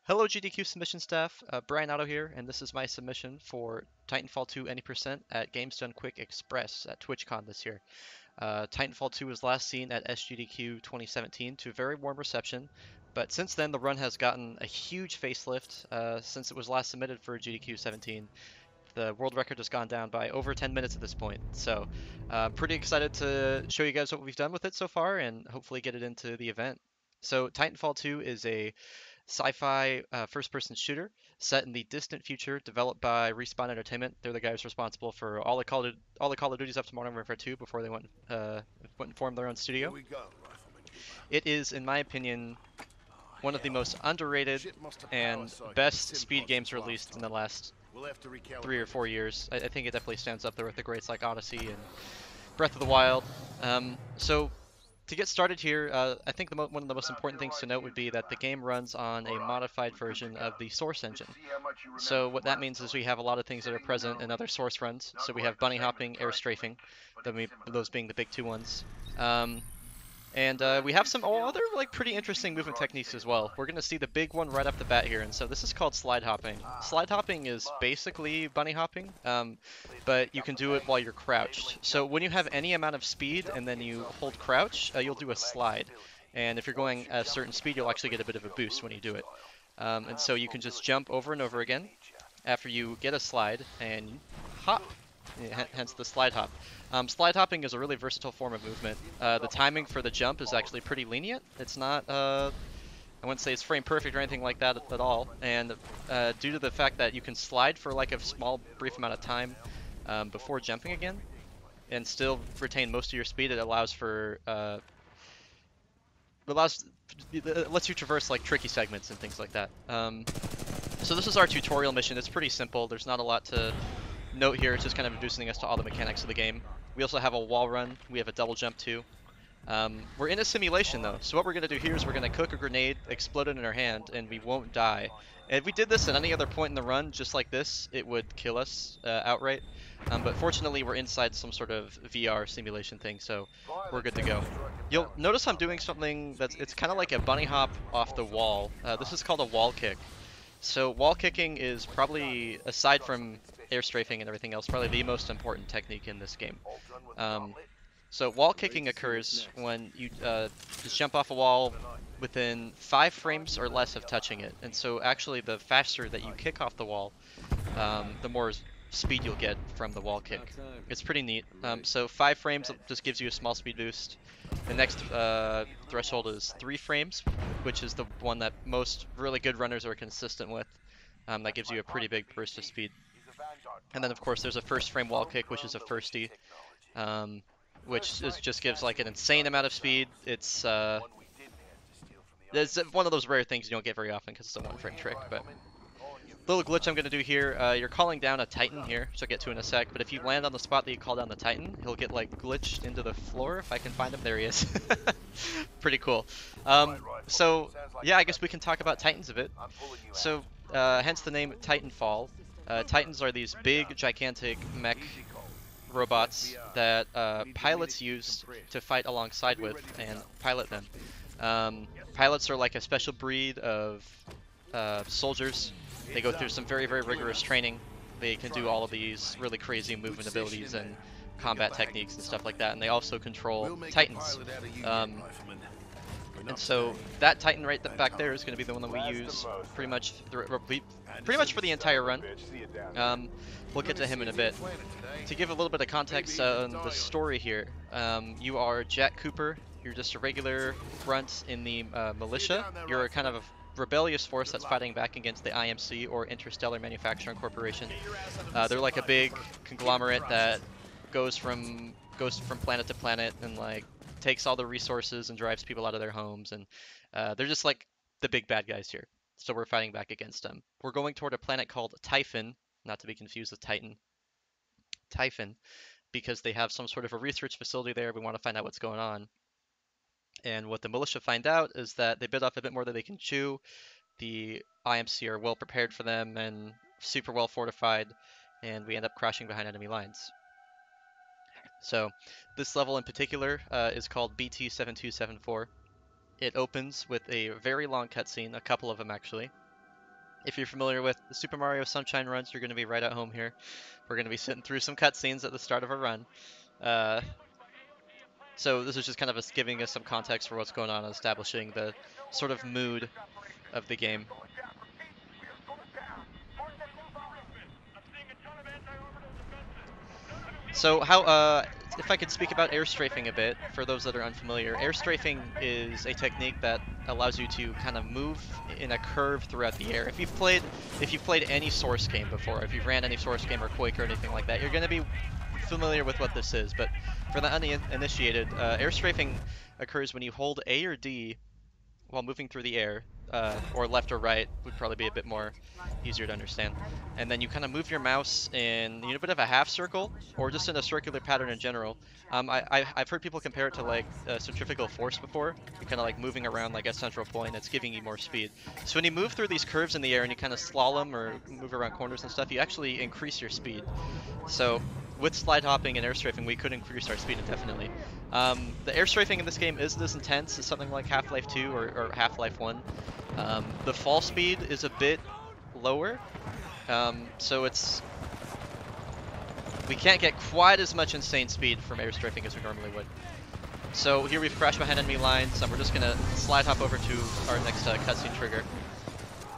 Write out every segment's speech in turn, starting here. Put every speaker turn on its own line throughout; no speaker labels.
Hello GDQ submission staff, Brian Otto here, and this is my submission for Titanfall 2 Any% at Games Done Quick Express at Twitchcon this year. Titanfall 2 was last seen at SGDQ 2017 to a very warm reception, but since then the run has gotten a huge facelift since it was last submitted for GDQ 17. The world record has gone down by over 10 minutes at this point, so pretty excited to show you guys what we've done with it so far and hopefully get it into the event. So Titanfall 2 is a sci-fi first-person shooter set in the distant future, developed by Respawn Entertainment. They're the guys responsible for all the Call of Duties up to Modern Warfare 2 before they went and formed their own studio. It is, in my opinion, one of the most underrated and best speed games released in the last 3 or 4 years. I think it definitely stands up there with the greats like Odyssey and Breath of the Wild. So to get started here, I think one of the most important things to note would be that the game runs on a modified version of the source engine. So what that means is we have a lot of things that are present in other source runs. So we have bunny hopping, air strafing, those being the big two ones. And we have some other pretty interesting movement techniques as well. We're going to see the big one right off the bat here, and so this is called slide hopping. Slide hopping is basically bunny hopping, but you can do it while you're crouched. So when you have any amount of speed and then you hold crouch, you'll do a slide. And if you're going at a certain speed, you'll actually get a bit of a boost when you do it. And so you can just jump over and over again after you get a slide and hop, hence the slide hop. Slide hopping is a really versatile form of movement. The timing for the jump is actually pretty lenient. It's not, I wouldn't say it's frame perfect or anything like that at all. And due to the fact that you can slide for like a small, brief amount of time before jumping again, and still retain most of your speed, it allows for, it lets you traverse like tricky segments and things like that. So this is our tutorial mission. It's pretty simple. There's not a lot to note here. It's just kind of introducing us to all the mechanics of the game. We also have a wall run. We have a double jump too. We're in a simulation though, so what we're going to do here is we're going to cook a grenade, explode it in our hand, and we won't die. And if we did this at any other point in the run, just like this, it would kill us outright. But fortunately, we're inside some sort of VR simulation thing, so we're good to go. You'll notice I'm doing something it's kind of like a bunny hop off the wall. This is called a wall kick. So wall kicking is probably, aside from air strafing and everything else, probably the most important technique in this game. So wall kicking occurs when you just jump off a wall within 5 frames or less of touching it. And so actually the faster that you kick off the wall, the more speed you'll get from the wall kick. It's pretty neat. So 5 frames just gives you a small speed boost. The next threshold is 3 frames, which is the one that most really good runners are consistent with. That gives you a pretty big burst of speed. And then of course there's a first frame wall kick, which is a firstie, which just gives like an insane amount of speed. It's one of those rare things you don't get very often because it's a one frame trick. But little glitch I'm going to do here, you're calling down a Titan here, which I'll get to in a sec, but if you land on the spot that you call down the Titan, he'll get like glitched into the floor. If I can find him, there he is. Pretty cool. So yeah, I guess we can talk about Titans a bit. So hence the name Titanfall. Titans are these big, gigantic mech robots that pilots use to fight alongside with and pilot them. Pilots are like a special breed of soldiers. They go through some very, very rigorous training. They can do all of these really crazy movement abilities and combat techniques and stuff like that, and they also control Titans. And so that Titan right back there is going to be the one that we use pretty much for the entire run. We'll get to him in a bit. To give a little bit of context on the story here, you are Jack Cooper. You're just a regular grunt in the militia. You're a kind of a rebellious force that's fighting back against the IMC, or Interstellar Manufacturing Corporation. They're like a big conglomerate that goes from planet to planet and like takes all the resources and drives people out of their homes, and they're just like the big bad guys here. So we're fighting back against them. We're going toward a planet called Typhon, not to be confused with Titan. Typhon, because they have some sort of a research facility there. We want to find out what's going on. And what the militia find out is that they bit off a bit more than they can chew. The IMC are well prepared for them and super well fortified, and we end up crashing behind enemy lines. So this level in particular is called BT-7274. It opens with a very long cutscene, a couple of them actually. If you're familiar with the Super Mario Sunshine runs, you're going to be right at home here. We're going to be sitting through some cutscenes at the start of a run. So this is just kind of us giving us some context for what's going on and establishing the sort of mood of the game. So if I could speak about air strafing a bit, for those that are unfamiliar, air strafing is a technique that allows you to kind of move in a curve throughout the air. If you've played any Source game before, if you've ran any Source game or Quake or anything like that, you're going to be familiar with what this is. But for the uninitiated, air strafing occurs when you hold A or D while moving through the air, or left or right would probably be a bit more easier to understand. And then you kind of move your mouse in a bit of a half circle, or just in a circular pattern in general. I've heard people compare it to like centrifugal force before. You're kind of like moving around like a central point. It's giving you more speed. So when you move through these curves in the air and you kind of slalom or move around corners and stuff, you actually increase your speed. So with slide hopping and air strafing, we could increase our speed indefinitely. The air strafing in this game isn't as intense as something like Half-Life 2 or Half-Life 1. The fall speed is a bit lower, so we can't get quite as much insane speed from air strafing as we normally would. So here we've crashed behind enemy lines, and we're just gonna slide hop over to our next cutscene trigger.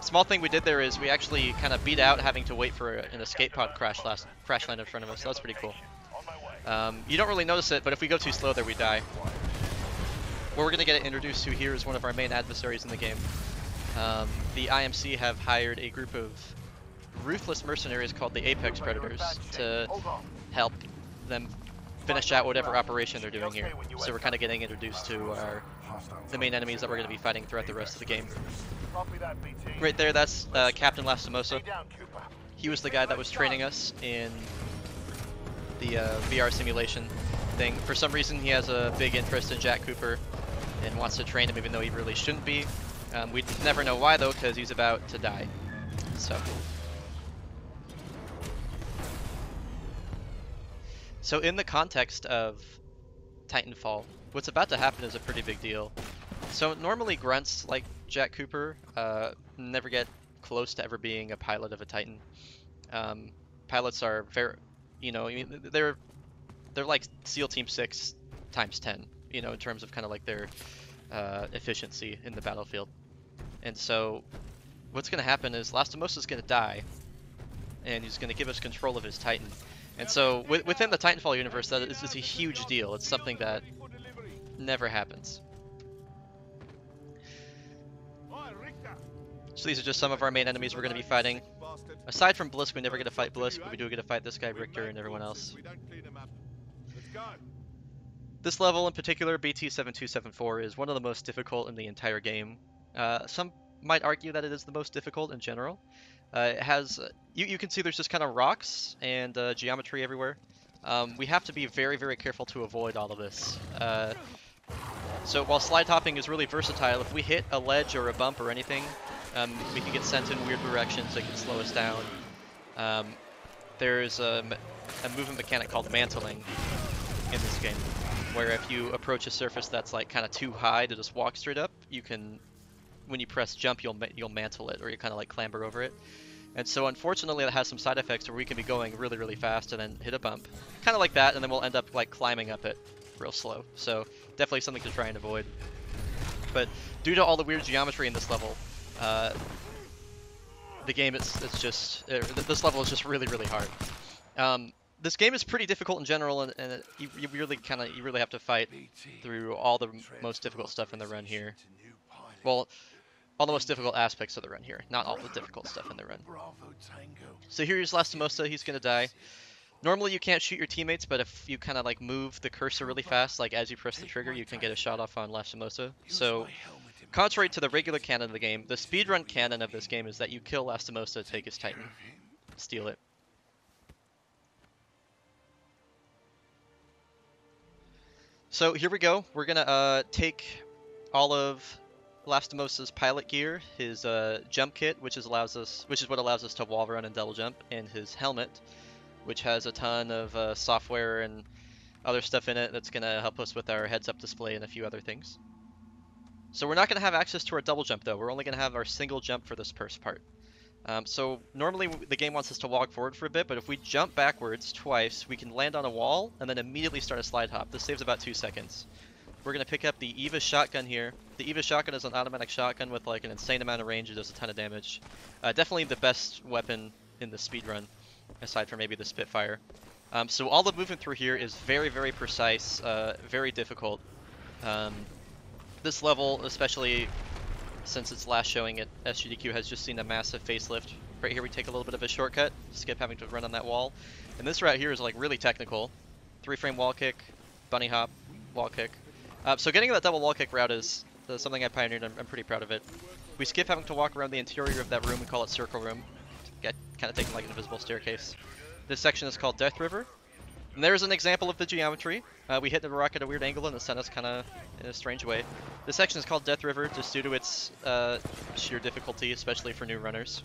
Small thing we did there is we actually kind of beat out having to wait for an escape pod crash land in front of us. So that's pretty cool. You don't really notice it, but if we go too slow there, we die. What we're going to get introduced to here is one of our main adversaries in the game. The IMC have hired a group of ruthless mercenaries called the Apex Predators to help them finish out whatever operation they're doing here. So we're kind of getting introduced to the main enemies that we're going to be fighting throughout the rest of the game. Right there, that's Captain Lastimosa. He was the guy that was training us in the VR simulation thing. For some reason, he has a big interest in Jack Cooper and wants to train him even though he really shouldn't be. We'd never know why though, because he's about to die. So in the context of Titanfall, what's about to happen is a pretty big deal. So normally grunts like Jack Cooper never get close to ever being a pilot of a Titan. Pilots are very, they're like SEAL Team 6 times 10, in terms of kind of like their efficiency in the battlefield. And so what's going to happen is Lastimosa's going to die, and he's going to give us control of his Titan. And so within the Titanfall universe, that is a huge deal. It's something that never happens. So these are just some of our main enemies we're going to be fighting. Aside from Blisk, we never get to fight Blisk, but we do get to fight this guy, Richter, and everyone else. This level in particular, BT-7274, is one of the most difficult in the entire game. Some might argue that it is the most difficult in general. It has, you can see there's just kind of rocks and geometry everywhere. We have to be very, very careful to avoid all of this. So while slide hopping is really versatile, if we hit a ledge or a bump or anything, we can get sent in weird directions that can slow us down. There's a movement mechanic called mantling in this game, where if you approach a surface that's like kind of too high to just walk straight up, you can, when you press jump, you'll mantle it, or you kind of like clamber over it. And so unfortunately that has some side effects where we can be going really, really fast and then hit a bump, kind of like that, and then we'll end up like climbing up it real slow. So definitely something to try and avoid. But due to all the weird geometry in this level, the game this level is just really, really hard. This game is pretty difficult in general, and you really have to fight through all the most difficult stuff in the run here. Well, all the most difficult aspects of the run here, not all the difficult stuff in the run. So here's Lastimosa, he's gonna die. Normally you can't shoot your teammates, but if you kind of like move the cursor really fast, like as you press the trigger, you can get a shot off on Lastimosa. So, contrary to the regular canon of the game, the speedrun canon of this game is that you kill Lastimosa to take his Titan, steal it. So here we go. We're gonna take all of Lastimosa's pilot gear, his jump kit, which is what allows us to wall run and double jump, and his helmet, which has a ton of software and other stuff in it that's gonna help us with our heads-up display and a few other things. So we're not gonna have access to our double jump though. We're only gonna have our single jump for this first part. So normally the game wants us to walk forward for a bit, but if we jump backwards twice, we can land on a wall and then immediately start a slide hop. This saves about 2 seconds. We're going to pick up the Eva shotgun here. The Eva shotgun is an automatic shotgun with like an insane amount of range. It does a ton of damage. Definitely the best weapon in the speedrun, aside from maybe the Spitfire. So all the movement through here is very, very precise, very difficult. This level, especially since its last showing at SGDQ, has just seen a massive facelift. Right here we take a little bit of a shortcut, skip having to run on that wall. And this route here is like really technical. 3-frame wall kick, bunny hop, wall kick. So getting that double wall kick route is something I pioneered, and I'm pretty proud of it. We skip having to walk around the interior of that room, we call it circle room. Kind of taking like an invisible staircase. This section is called Death River. And there's an example of the geometry. We hit the rock at a weird angle and it sent us kind of in a strange way. This section is called Death River just due to its sheer difficulty, especially for new runners.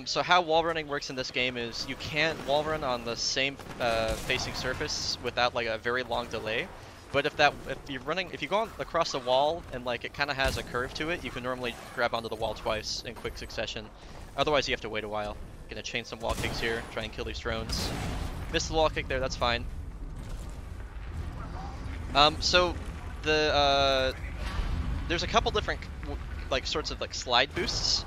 So how wall running works in this game is you can't wall run on the same facing surface without like a very long delay. But if you go across the wall and like it kind of has a curve to it, you can normally grab onto the wall twice in quick succession. Otherwise, you have to wait a while. Gonna chain some wall kicks here, try and kill these drones. Missed the wall kick there, that's fine. So there's a couple different sorts of slide boosts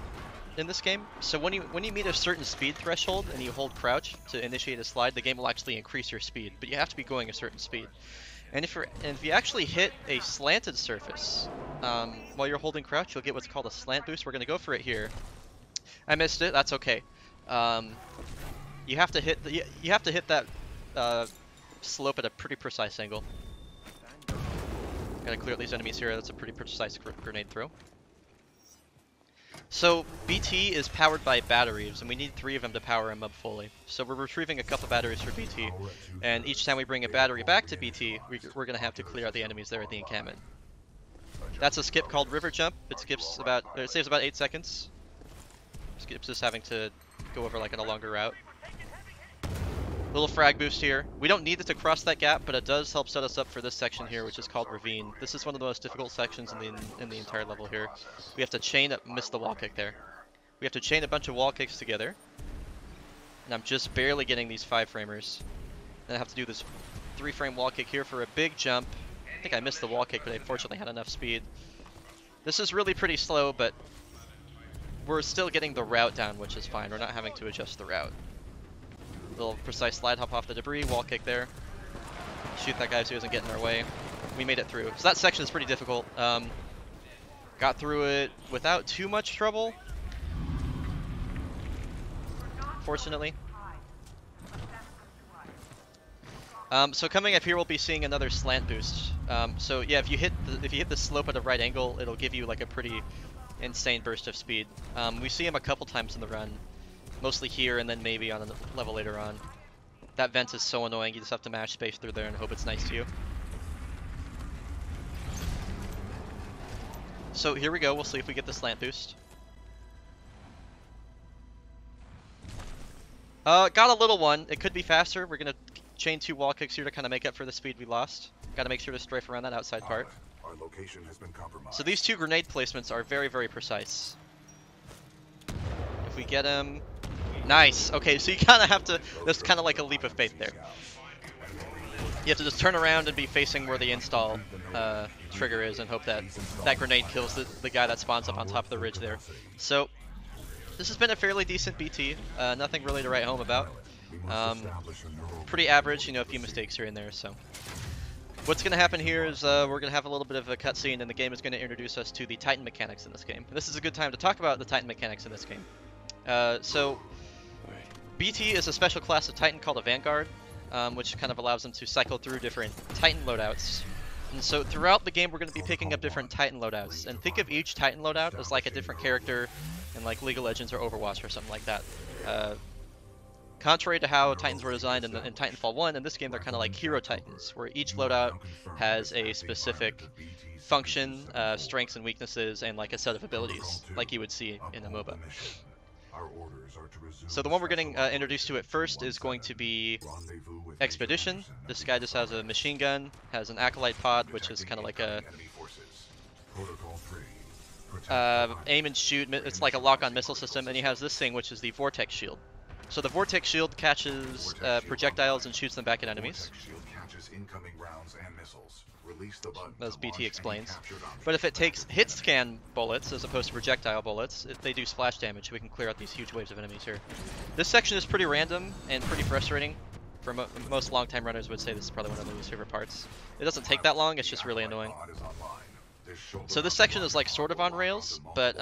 in this game. So when you meet a certain speed threshold and you hold crouch to initiate a slide, the game will actually increase your speed, but you have to be going a certain speed. And if you actually hit a slanted surface while you're holding crouch, you'll get what's called a slant boost. We're gonna go for it here. I missed it. That's okay. You have to hit that slope at a pretty precise angle. Gotta clear these enemies here. That's a pretty precise grenade throw. So BT is powered by batteries, and we need 3 of them to power him up fully. So we're retrieving a couple batteries for BT, and each time we bring a battery back to BT, we're gonna have to clear out the enemies there at the encampment. That's a skip called River Jump. It saves about 8 seconds. Skips us having to go over like on a longer route. Little frag boost here. We don't need it to cross that gap, but it does help set us up for this section here, which is called Ravine. This is one of the most difficult sections in the entire level here. We have to chain up, miss the wall kick there. We have to chain a bunch of wall kicks together. And I'm just barely getting these 5-framers. Then I have to do this 3-frame wall kick here for a big jump. I think I missed the wall kick, but I fortunately had enough speed. This is really pretty slow, but we're still getting the route down, which is fine. We're not having to adjust the route. Little precise slide hop off the debris, wall kick there. Shoot that guy so he doesn't get in our way. We made it through. So that section is pretty difficult. Got through it without too much trouble, fortunately. So coming up here, we'll be seeing another slant boost. So yeah, if you hit the slope at a right angle, it'll give you like a pretty insane burst of speed. We see him a couple times in the run. Mostly here and then maybe on a level later on. That vent is so annoying, you just have to mash space through there and hope it's nice to you. So here we go, we'll see if we get the slant boost. Got a little one. It could be faster. We're gonna chain 2 wall kicks here to kind of make up for the speed we lost. Gotta make sure to strafe around that outside part.
Our location has been compromised.
So these 2 grenade placements are very, very precise. If we get him... Nice. Okay, so you kind of have to... There's kind of like a leap of faith there. You have to just turn around and be facing where the install trigger is and hope that that grenade kills the guy that spawns up on top of the ridge there. So, this has been a fairly decent BT. Nothing really to write home about. Pretty average, you know, a few mistakes here and there, so... What's going to happen here is we're going to have a little bit of a cutscene, and the game is going to introduce us to the Titan mechanics in this game. This is a good time to talk about the Titan mechanics in this game. So, BT is a special class of Titan called a Vanguard, which kind of allows them to cycle through different Titan loadouts. And so throughout the game, we're going to be picking up different Titan loadouts. And think of each Titan loadout as like a different character in like League of Legends or Overwatch or something like that. Contrary to how Titans were designed in Titanfall 1, in this game they're kind of like hero Titans, where each loadout has a specific function, strengths and weaknesses, and like a set of abilities, like you would see in a MOBA. So the one we're getting introduced to at first is going to be Expedition. This guy just has a machine gun, has an Acolyte pod, which is kind of like a aim and shoot. It's like a lock-on missile system, and he has this thing, which is the vortex shield. So the vortex shield catches projectiles and shoots them back at enemies.
Vortex shield catches incoming rounds and missiles. Release the button
As
to
BT
launch any
explains.
captured object.
But if it takes hit scan bullets as opposed to projectile bullets, they do splash damage. We can clear out these huge waves of enemies here. This section is pretty random and pretty frustrating. For most long-time runners would say this is probably one of their least favorite parts. It doesn't take that long, it's just really annoying. So this section is like sort of on rails, but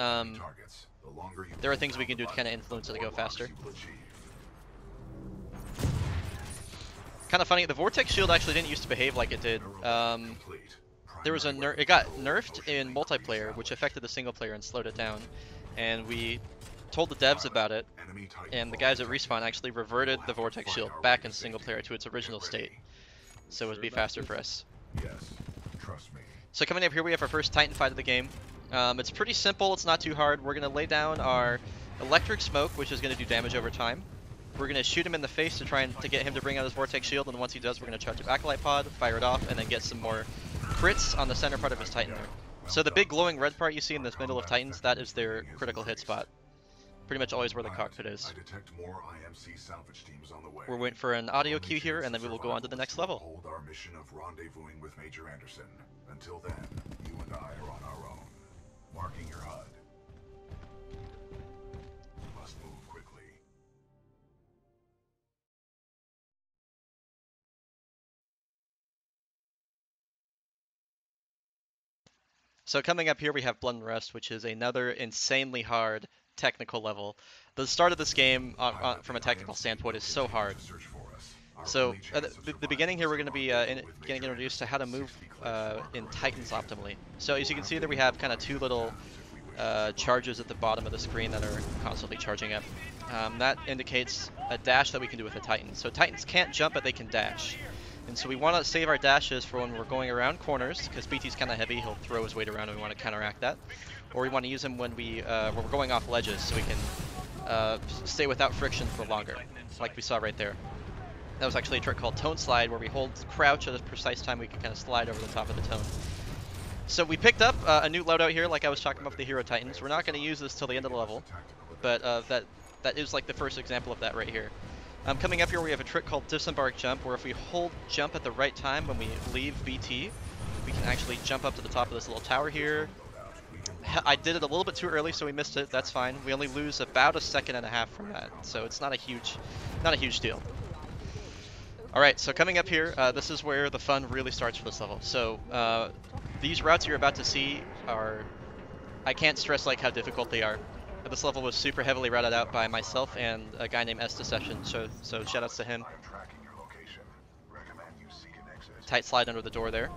there are things we can do to kind of influence it to go faster. Kind of funny, the vortex shield actually didn't used to behave like it did. There was it got nerfed in multiplayer, which affected the single player and slowed it down. And we told the devs about it, and the guys at Respawn actually reverted the vortex shield back in single player to its original state, so it would be faster for us.
Yes, trust me.
So coming up here, we have our first Titan fight of the game. It's pretty simple, it's not too hard. We're going to lay down our electric smoke, which is going to do damage over time. We're going to shoot him in the face to try and get him to bring out his vortex shield, and once he does, we're going to charge a Acolyte pod, fire it off, and then get some more crits on the center part of his Titan there. So the big glowing red part you see in this middle of Titans, that is their critical hit spot. Pretty much always where the cockpit is.
I detect more IMC salvage teams on the way.
We're waiting for an audio cue here, and then we will go on to the next level.
Hold our mission of rendezvousing with Major Anderson. Until then, you and I are on our own. Marking your HUD. You must move quickly.
So coming up here, we have Blood and Rust, which is another insanely hard technical level. The start of this game, from a technical standpoint, is so hard. So at the beginning here, we're going to be getting introduced to how to move in Titans optimally. So as you can see there, we have kind of two little charges at the bottom of the screen that are constantly charging up. That indicates a dash that we can do with a Titan. So Titans can't jump, but they can dash. And so we want to save our dashes for when we're going around corners, because BT's kind of heavy, he'll throw his weight around and we want to counteract that. Or we want to use him when we're going off ledges, so we can stay without friction for longer, like we saw right there. That was actually a trick called Tone Slide, where we hold crouch at a precise time we can kind of slide over the top of the tone. So we picked up a new loadout here, like I was talking about with the Hero Titans. We're not going to use this till the end of the level, but that is like the first example of that right here. Coming up here, we have a trick called Disembark Jump, where if we hold jump at the right time when we leave BT, we can actually jump up to the top of this little tower here. I did it a little bit too early, so we missed it. That's fine. We only lose about a second and a half from that, so it's not a huge deal. All right, so coming up here, this is where the fun really starts for this level. So these routes you're about to see are, I can't stress like how difficult they are. This level was super heavily routed out by myself and a guy named S Deception, so shoutouts to him. Tight slide under the door there.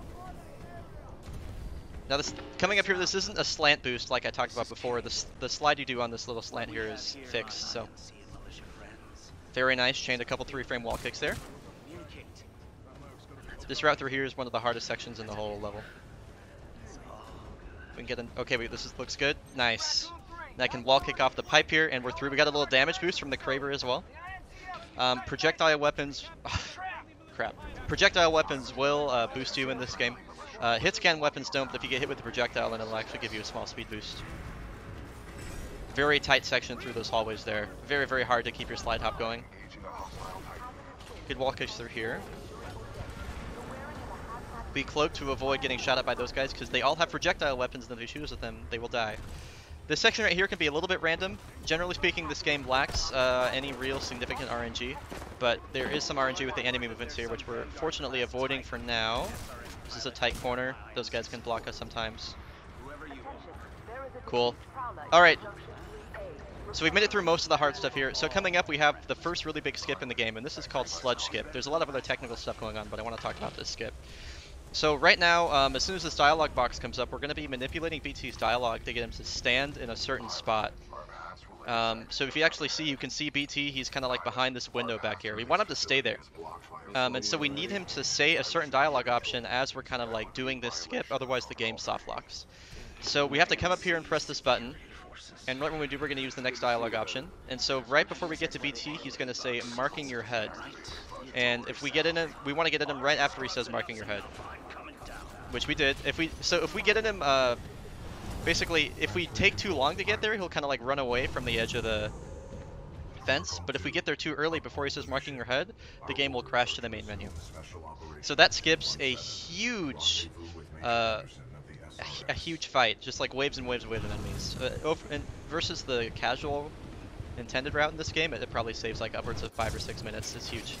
Now this coming up here, this isn't a slant boost like I talked about before. The slide you do on this little slant here is fixed, so very nice. Chained a couple 3-frame wall kicks there. This route through here is one of the hardest sections in the whole level. We can get in. Okay, wait, looks good. Nice. And I can wall kick off the pipe here, and we're through. We got a little damage boost from the Craver as well. Projectile weapons. Crap. Projectile weapons will boost you in this game. Hit scan weapons don't, but if you get hit with the projectile, then it'll actually give you a small speed boost. Very tight section through those hallways there. Very, very hard to keep your slide hop going. Good wall kicks through here. Be cloaked to avoid getting shot at by those guys, because they all have projectile weapons, and if you shoot with them, they will die. This section right here can be a little bit random. Generally speaking, this game lacks any real significant RNG, but there is some RNG with the enemy movements here, which we're fortunately avoiding for now. This is a tight corner. Those guys can block us sometimes. Cool. Alright. So we've made it through most of the hard stuff here. So coming up, we have the first really big skip in the game, and this is called Sludge Skip. There's a lot of other technical stuff going on, but I want to talk about this skip. So right now, as soon as this dialogue box comes up, we're going to be manipulating BT's dialogue to get him to stand in a certain spot. So if you actually see, you can see BT, he's kind of like behind this window back here. We want him to stay there. And so we need him to say a certain dialogue option as we're kind of like doing this skip, otherwise the game soft locks. So we have to come up here and press this button. And right when we do, we're going to use the next dialogue option. And so right before we get to BT, he's going to say, marking your head. And if we get in him, we want to get in him right after he says marking your head. Which we did. If we get in him Basically, if we take too long to get there, he'll kind of like run away from the edge of the fence, but if we get there too early before he says marking your head, the game will crash to the main menu. So that skips a huge a huge fight, just like waves and waves and waves of enemies. Versus the casual intended route in this game, it probably saves like upwards of 5 or 6 minutes. It's huge.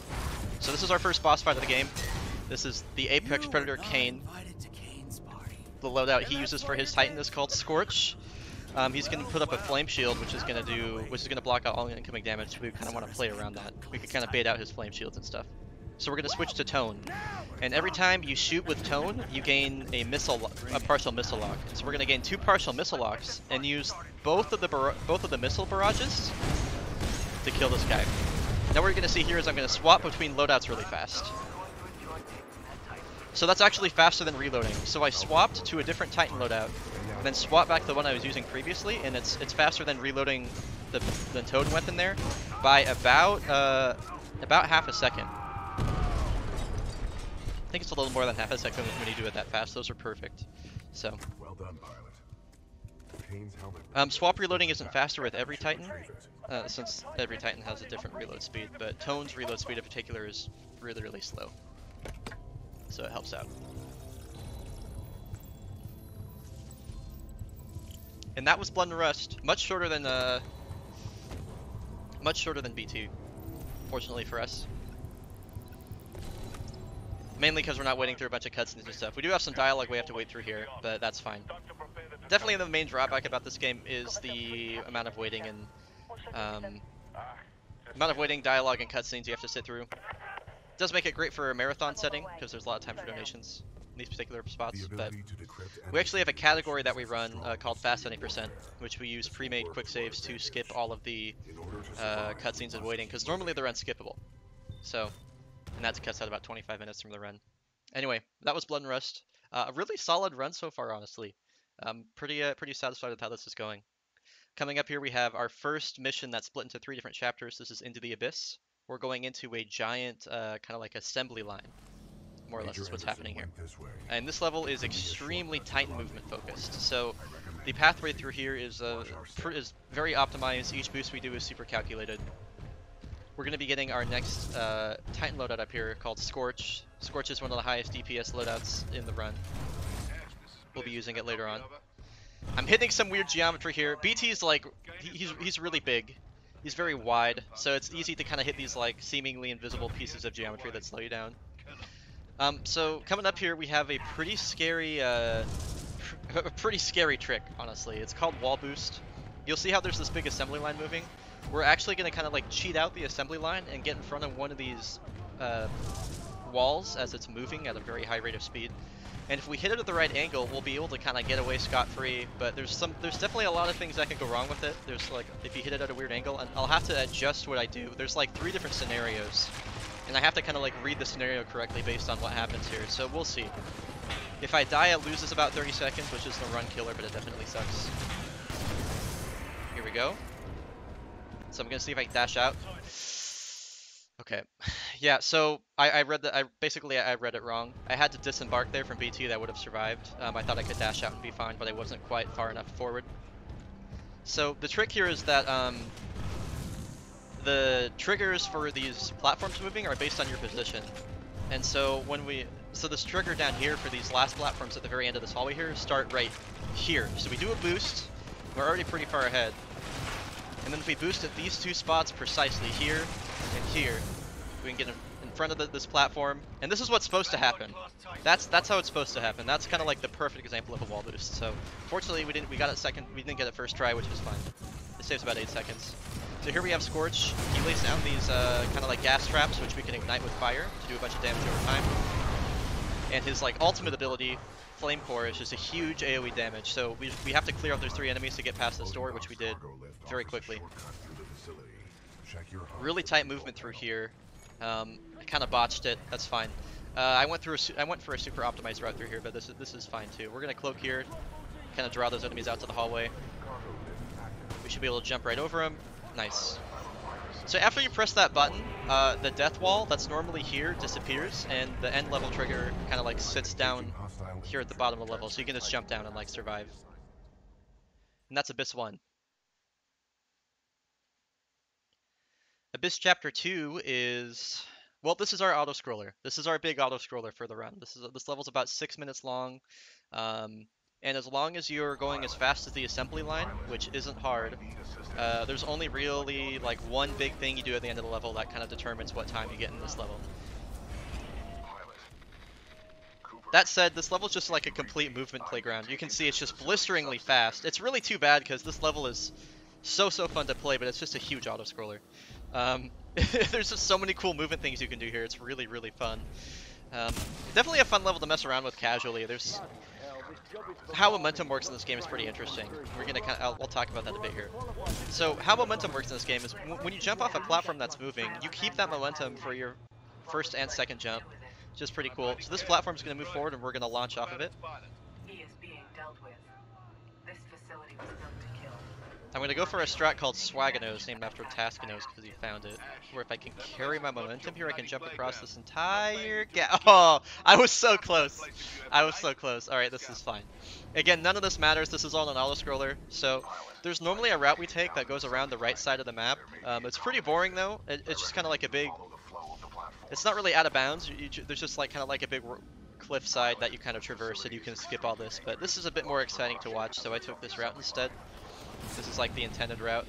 So this is our first boss fight of the game. This is the Apex Predator Kane. The loadout he uses for his Titan is called Scorch. He's going to put up a flame shield, which is going to block out all incoming damage. We kind of want to play around that. We could kind of bait out his flame shields and stuff. So we're going to switch to Tone, and every time you shoot with Tone, you gain a partial missile lock. So we're going to gain 2 partial missile locks and use both of the missile barrages to kill this guy. Now what we're going to see here is I'm going to swap between loadouts really fast. So that's actually faster than reloading. So I swapped to a different Titan loadout, and then swapped back to the one I was using previously, and it's faster than reloading the Toad weapon there by about half a second. I think it's a little more than half a second when you do it that fast. Those are perfect. So
Well done, pilot. Kane's helmet
swap reloading isn't faster with every Titan, since every Titan has a different reload speed, but Tone's reload speed in particular is really, really slow. So it helps out. And that was Blood and Rust, much shorter than BT, fortunately for us. Mainly because we're not waiting through a bunch of cutscenes and stuff. We do have some dialogue we have to wait through here, but that's fine. Definitely the main drawback about this game is the amount of waiting and dialogue and cutscenes you have to sit through. It does make it great for a marathon setting because there's a lot of time for donations in these particular spots. But we actually have a category that we run called Fast 90%, which we use pre-made quick saves to skip all of the cutscenes and waiting, because normally they're unskippable. So, and that cuts out about 25 minutes from the run. Anyway, that was Blood and Rust. A really solid run so far, honestly. Pretty satisfied with how this is going. Coming up here, we have our first mission that's split into 3 different chapters. This is Into the Abyss. We're going into a giant, kind of like assembly line, more or less is what's happening here. And this level is extremely Titan movement focused. So the pathway through here is very optimized. Each boost we do is super calculated. We're going to be getting our next Titan loadout up here called Scorch. Scorch is one of the highest DPS loadouts in the run. We'll be using it later on. I'm hitting some weird geometry here. BT's like, he's really big. He's very wide, so it's easy to kind of hit these like seemingly invisible pieces of geometry that slow you down. So coming up here, we have a pretty scary trick, honestly. It's called wall boost. You'll see how there's this big assembly line moving. We're actually going to kind of like cheat out the assembly line and get in front of one of these walls as it's moving at a very high rate of speed. And if we hit it at the right angle, we'll be able to kind of get away scot-free. But there's definitely a lot of things that can go wrong with it. There's like, if you hit it at a weird angle, and I'll have to adjust what I do. There's like 3 different scenarios, and I have to kind of like read the scenario correctly based on what happens here. So we'll see. If I die, it loses about 30 seconds, which is the run killer, but it definitely sucks. Here we go. So I'm gonna see if I can dash out. Okay, yeah, so I read it wrong. I had to disembark there from BT. That would have survived. I thought I could dash out and be fine, but I wasn't quite far enough forward. So the trick here is that the triggers for these platforms moving are based on your position. And so this trigger down here for these last platforms at the very end of this hallway here start right here. So we do a boost, we're already pretty far ahead. And then if we boost at these 2 spots precisely, here and here, we can get in front of this platform. And this is what's supposed to happen. That's how it's supposed to happen. That's kind of like the perfect example of a wall boost. So fortunately we didn't get it first try, which was fine. It saves about 8 seconds. So here we have Scorch. He lays down these kind of like gas traps, which we can ignite with fire to do a bunch of damage over time. And his like ultimate ability, Flame Core, is just a huge AoE damage. So we have to clear out those 3 enemies to get past this door, which we did very quickly. Really tight movement through here. I kind of botched it. That's fine. I went for a super optimized route through here, but this is fine too. We're gonna cloak here, kind of draw those enemies out to the hallway. We should be able to jump right over them. Nice. So after you press that button, the death wall that's normally here disappears, and the end level trigger kind of like sits down here at the bottom of the level, so you can just jump down and like survive. and that's Abyss 1. Abyss Chapter 2 is, well, this is our auto-scroller. This is our big auto-scroller for the run. This level's about 6 minutes long, and as long as you're going as fast as the assembly line, which isn't hard, there's only really like one big thing you do at the end of the level that kind of determines what time you get in this level. That said, this level is just like a complete movement playground. You can see it's just blisteringly fast. It's really too bad because this level is so fun to play, but it's just a huge auto-scroller. There's just so many cool movement things you can do here. It's really fun. Definitely a fun level to mess around with casually. There's how momentum works in this game is pretty interesting. We're gonna we'll talk about that a bit here. So how momentum works in this game is when you jump off a platform that's moving, you keep that momentum for your first and second jump, which is pretty cool. So this platform is going to move forward and we're going to launch off of it. I'm going to go for a strat called Swaganos, named after Taskanos because he found it. Where if I can carry my momentum here, I can jump across this entire gap. Oh, I was so close. I was so close. Alright, this is fine. Again, none of this matters. This is all an auto-scroller. So there's normally a route we take that goes around the right side of the map. It's pretty boring though. It's just kind of like a big... It's not really out of bounds. There's just like kind of like a big cliff side that you kind of traverse and you can skip all this. But this is a bit more exciting to watch, so I took this route instead. This is like the intended route.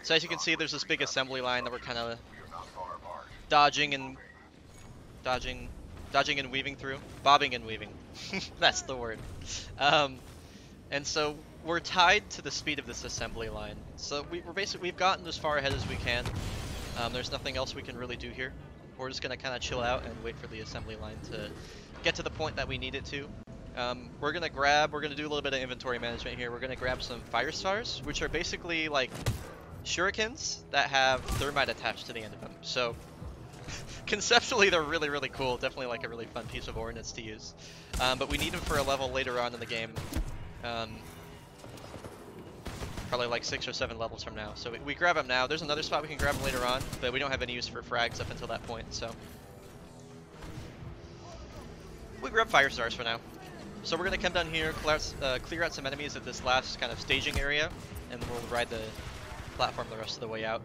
So as you can see, there's this big assembly line that we're kind of dodging and weaving through. Bobbing and weaving. That's the word. And so we're tied to the speed of this assembly line. So we've gotten as far ahead as we can. There's nothing else we can really do here. We're just gonna kind of chill out and wait for the assembly line to get to the point that we need it to. We're gonna do a little bit of inventory management here. We're gonna grab some fire stars, which are basically like shurikens that have thermite attached to the end of them. So conceptually, they're really cool. Definitely like a really fun piece of ordnance to use. But we need them for a level later on in the game. Probably like 6 or 7 levels from now. So we grab them now. There's another spot we can grab them later on, but we don't have any use for frags up until that point. So we grab fire stars for now. So we're gonna come down here, clear out some enemies at this last kind of staging area, and we'll ride the platform the rest of the way out.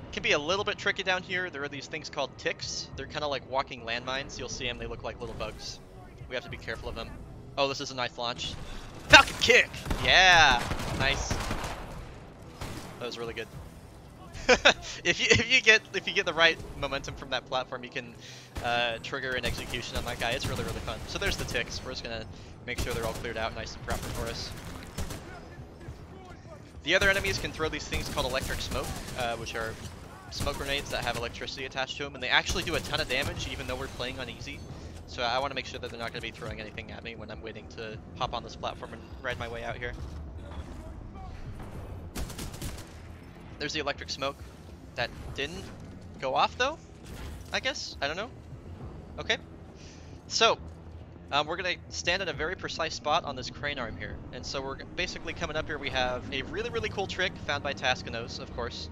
It can be a little bit tricky down here. There are these things called ticks. They're kind of like walking landmines. You'll see them. They look like little bugs. We have to be careful of them. Oh, this is a nice launch. Falcon kick! Yeah! Nice. That was really good. If you get the right momentum from that platform, you can trigger an execution on that guy. It's really fun. So there's the ticks. We're just gonna make sure they're all cleared out nice and proper for us. The other enemies can throw these things called electric smoke, which are smoke grenades that have electricity attached to them, and they actually do a ton of damage even though we're playing on easy. So I want to make sure that they're not going to be throwing anything at me when I'm waiting to hop on this platform and ride my way out here. There's the electric smoke. That didn't go off though, I guess? I don't know. Okay. So, we're going to stand at a very precise spot on this crane arm here. And so we're basically coming up here. We have a really cool trick found by Taskanos, of course,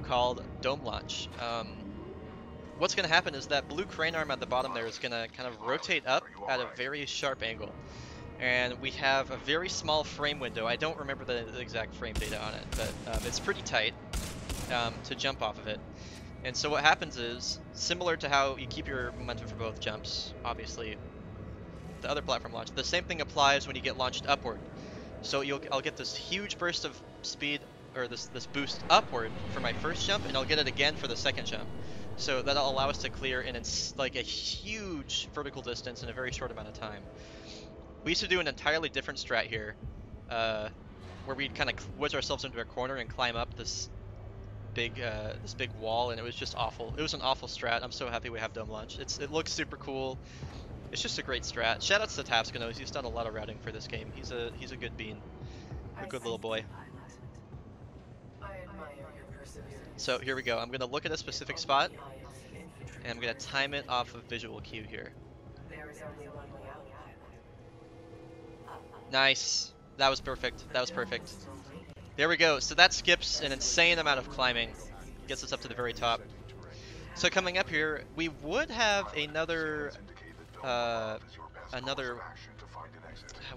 called Dome Launch. What's going to happen is that blue crane arm at the bottom there is going to kind of rotate up at a very sharp angle. And we have a very small frame window. I don't remember the exact frame data on it, but it's pretty tight to jump off of it. And so what happens is, similar to how you keep your momentum for both jumps, obviously, the other platform launch, the same thing applies when you get launched upward. So I'll get this huge burst of speed, or this boost upward for my first jump, and I'll get it again for the second jump. So that'll allow us to clear in like a huge vertical distance in a very short amount of time. We used to do an entirely different strat here, where we'd kind of wedge ourselves into a corner and climb up this big wall, and it was just awful. It was an awful strat. I'm so happy we have Dome Launch. It looks super cool. It's just a great strat. Shoutouts to Tapskanos. He's done a lot of routing for this game. He's a good bean, a good little boy. So here we go. I'm gonna look at a specific spot, and I'm gonna time it off of visual cue here. Nice. That was perfect. That was perfect. There we go. So that skips an insane amount of climbing. Gets us up to the very top. So coming up here, we would have another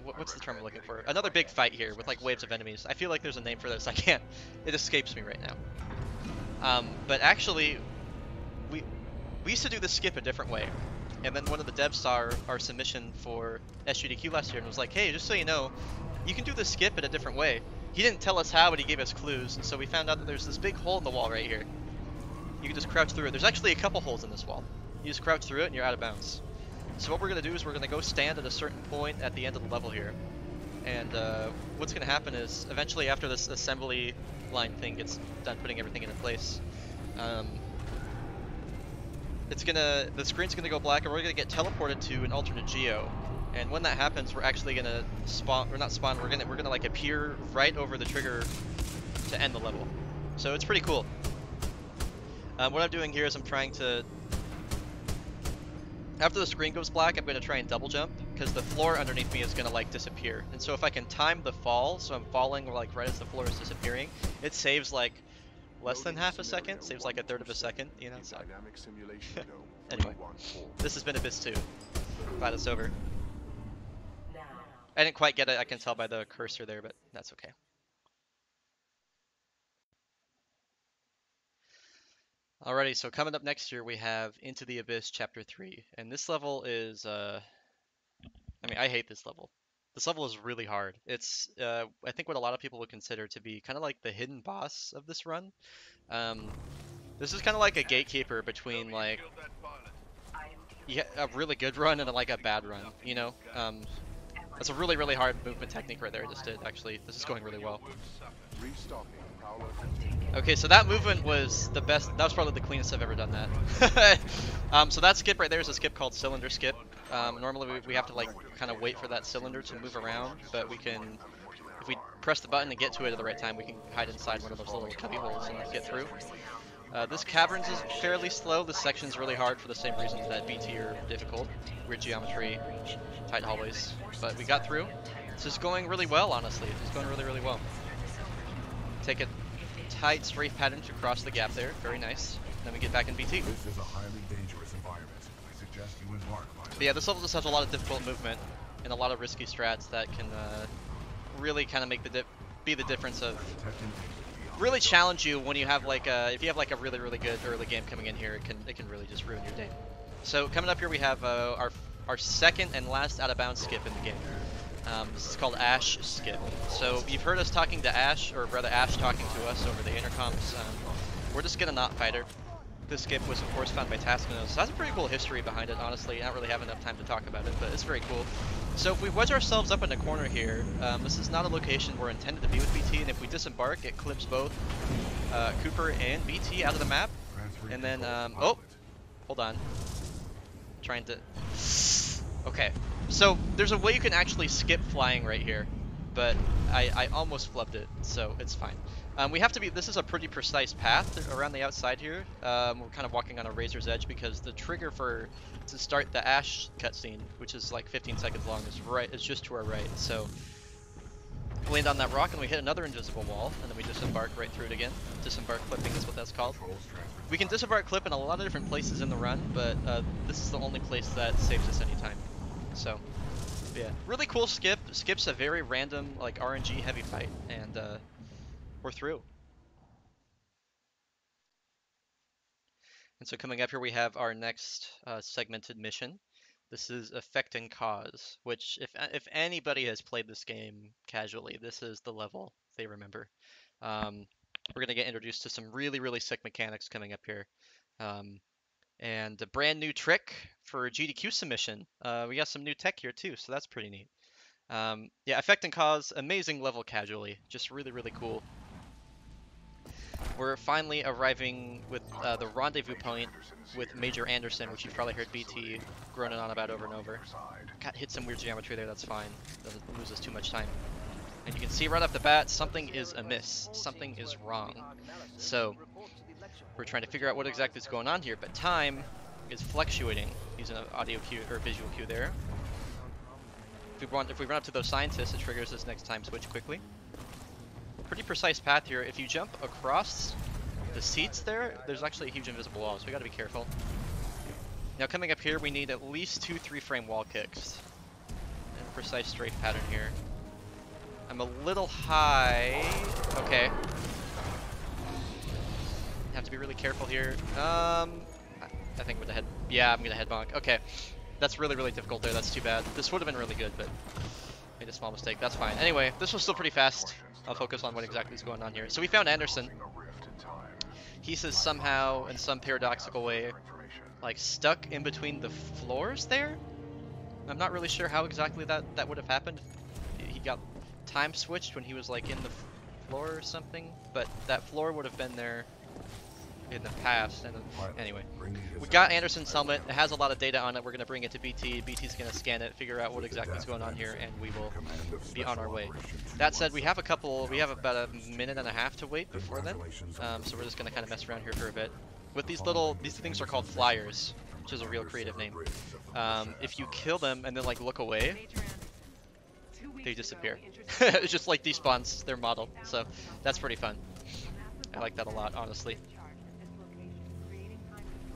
What's the term I'm looking for? Another big fight here with like waves of enemies. I feel like there's a name for this. I can't. It escapes me right now. But actually, we used to do the skip a different way. And then one of the devs saw our submission for SGDQ last year and was like, hey, just so you know, you can do the skip in a different way. He didn't tell us how, but he gave us clues. And so we found out that there's this big hole in the wall right here. You can just crouch through it. There's actually a couple holes in this wall. You just crouch through it and you're out of bounds. So what we're going to do is we're going to go stand at a certain point at the end of the level here. And what's going to happen is eventually after this assembly line thing gets done putting everything into place, the screen's gonna go black and we're gonna get teleported to an alternate geo. And when that happens, we're actually gonna spawn, or not spawn, we're gonna like appear right over the trigger to end the level. So it's pretty cool. What I'm doing here is I'm trying to, after the screen goes black, I'm gonna try and double jump because the floor underneath me is gonna like disappear. And so if I can time the fall, so I'm falling like right as the floor is disappearing, it saves like less than half a second, saves like a third of a second, you know, so. Anyway, this has been Abyss 2. Glad it's over. I didn't quite get it, I can tell by the cursor there, but that's okay. Alrighty, so coming up next year we have Into the Abyss Chapter 3, and this level is, I mean, I hate this level. This level is really hard. It's, I think what a lot of people would consider to be kind of like the hidden boss of this run. This is kind of like a gatekeeper between like a really good run and like a bad run, you know? That's a really, really hard movement technique right there I just did, actually. This is going really well. Okay, so that movement was the best. That was probably the cleanest I've ever done that. So that skip right there is a skip called cylinder skip. Normally we have to like kind of wait for that cylinder to move around, but we can, if we press the button and get to it at the right time, we can hide inside one of those little cubby holes and get through. This caverns is fairly slow. This section's really hard for the same reasons that BT are difficult. Weird geometry, tight hallways, but we got through. This is going really well, honestly. It's going really, really well. Take a tight strafe pattern to cross the gap there. Very nice. Then we get back in BT.
This is a highly dangerous environment. I suggest you embark on it.
But yeah, this level just has a lot of difficult movement and a lot of risky strats that can really kind of make be the difference of really challenge you when you have like if you have like a really, really good early game coming in here, it can really just ruin your day. So coming up here we have our second and last out of bounds skip in the game. This is called Ash skip. So you've heard us talking to Ash, or rather Ash talking to us over the intercoms. We're just gonna not fight her. This skip was of course found by Tasknos. So that's a pretty cool history behind it, honestly. I don't really have enough time to talk about it, but it's very cool. So if we wedge ourselves up in the corner here, this is not a location we're intended to be with BT, and if we disembark, it clips both Cooper and BT out of the map. And then, oh, hold on. Trying to, okay. So there's a way you can actually skip flying right here, but I almost flubbed it, so it's fine. We have to be, this is a pretty precise path around the outside here. We're kind of walking on a razor's edge because the trigger to start the Ash cutscene, which is like 15 seconds long, is just to our right. So we land on that rock and we hit another invisible wall, and then we disembark right through it again. Disembark clipping is what that's called. We can disembark clip in a lot of different places in the run, but this is the only place that saves us any time. So yeah, really cool skip. Skip's a very random, like RNG heavy fight, and we're through. And so coming up here we have our next segmented mission. This is Effect and Cause, which if anybody has played this game casually, this is the level they remember. We're gonna get introduced to some really, really sick mechanics coming up here. And a brand new trick for GDQ submission. We got some new tech here too, so that's pretty neat. Yeah, Effect and Cause, amazing level casually, just really, really cool. We're finally arriving with the rendezvous point with Major Anderson, which you've probably heard BT groaning on about over and over. Got hit some weird geometry there, that's fine. Doesn't lose us too much time. And you can see right off the bat, something is amiss. Something is wrong. So we're trying to figure out what exactly is going on here, but time is fluctuating. Using an audio cue or visual cue there. If we run up to those scientists, it triggers this next time switch quickly. Pretty precise path here. If you jump across the seats there's actually a huge invisible wall, so we gotta be careful. Now coming up here, we need at least 2 3-frame wall kicks. precise strafe pattern here. I'm a little high. Okay. Have to be really careful here. I think with the head. Yeah, I'm gonna head bonk. Okay. That's really, really difficult there. That's too bad. This would have been really good, but made a small mistake. That's fine. Anyway, this was still pretty fast. I'll focus on what exactly is going on here. So we found Anderson. He says somehow, in some paradoxical way, like stuck in between the floors there. I'm not really sure how exactly that would have happened. He got time switched when he was like in the floor or something, but that floor would have been there in the past. And anyway, we got Anderson's helmet. It has a lot of data on it. We're going to bring it to BT. BT's going to scan it, figure out what exactly is going on here, and we will be on our way. That said, we have about a minute and a half to wait before then. So we're just going to kind of mess around here for a bit. With these things are called flyers, which is a real creative name. If you kill them and then like look away, they disappear. It just like despawns their model. So that's pretty fun. I like that a lot, honestly.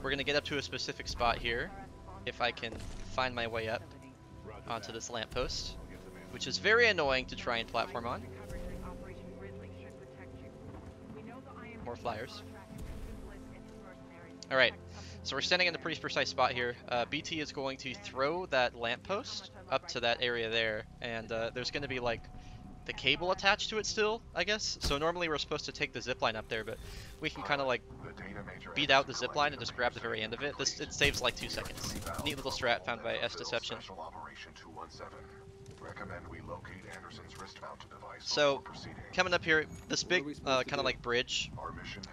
We're gonna get up to a specific spot here, if I can find my way up onto this lamppost, which is very annoying to try and platform on. More flyers. Alright, so we're standing in a pretty precise spot here. BT is going to throw that lamppost up to that area there, and there's gonna be like the cable attached to it still, I guess. So normally we're supposed to take the zipline up there, but we can kind of like beat out the zipline and just grab the very end of it. It saves like 2 seconds. Neat little strat found by S Deception. So coming up here, this big kind of like bridge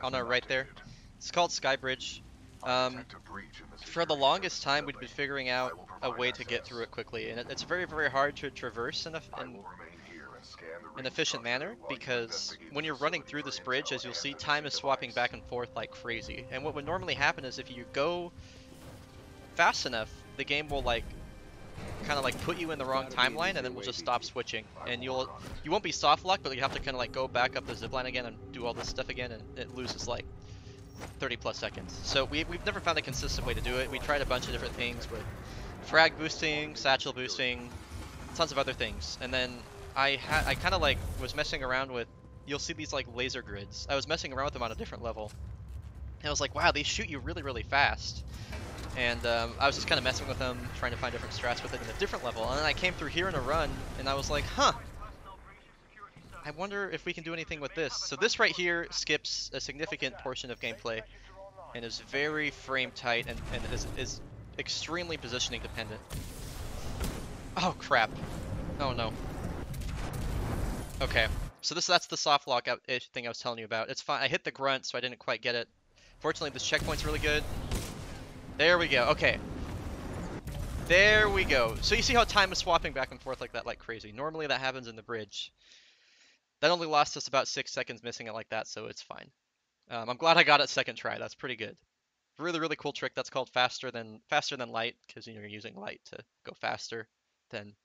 on our right there. It's called Sky Bridge. For the longest time, we'd been figuring out a way to get through it quickly, and it's very, very hard to traverse in an efficient manner, because when you're running through this bridge, as you'll see, time is swapping back and forth like crazy. And what would normally happen is if you go fast enough, the game will like kind of like put you in the wrong timeline, and then we'll just stop switching, and you won't be soft locked, but you have to kind of like go back up the zipline again and do all this stuff again, and it loses like 30 plus seconds. So we've never found a consistent way to do it. We tried a bunch of different things with frag boosting, satchel boosting, tons of other things, and then I kind of like was messing around with, you'll see these like laser grids. I was messing around with them on a different level, and I was like, wow, they shoot you really, really fast. And I was just kind of messing with them, trying to find different strats with it in a different level. And then I came through here in a run, and I was like, huh, I wonder if we can do anything with this. So this right here skips a significant portion of gameplay, and is very frame tight, and is extremely positioning dependent. Oh crap. Oh no. Okay, so that's the soft lock thing I was telling you about. It's fine. I hit the grunt, so I didn't quite get it. Fortunately, this checkpoint's really good. There we go. Okay. There we go. So you see how time is swapping back and forth like that like crazy. Normally that happens in the bridge. That only lost us about 6 seconds missing it like that, so it's fine. I'm glad I got it second try. That's pretty good. Really, really cool trick. That's called faster than light, because you're using light to go faster than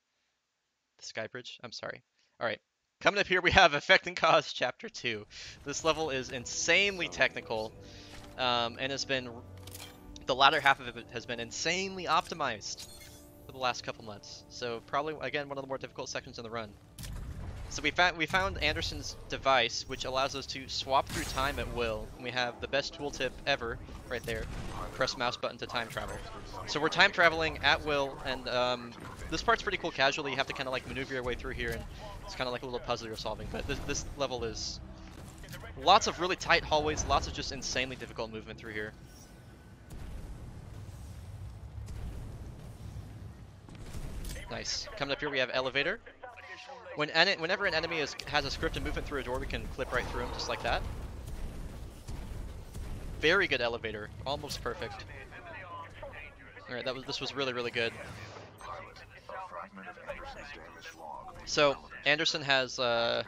the sky bridge. I'm sorry. All right. Coming up here, we have Effect and Cause Chapter 2. This level is insanely technical, and it's been, the latter half of it has been insanely optimized for the last couple months. So probably, again, one of the more difficult sections in the run. So we found Anderson's device, which allows us to swap through time at will. And we have the best tooltip ever right there. Press mouse button to time travel. So we're time traveling at will, and this part's pretty cool casually. You have to kind of like maneuver your way through here, and it's kind of like a little puzzle you're solving. But this level is lots of really tight hallways, lots of just insanely difficult movement through here. Nice. Coming up here, we have elevator. Whenever an enemy has a scripted movement through a door, we can clip right through them just like that. Very good elevator, almost perfect. All right, this was really, really good. So Anderson has some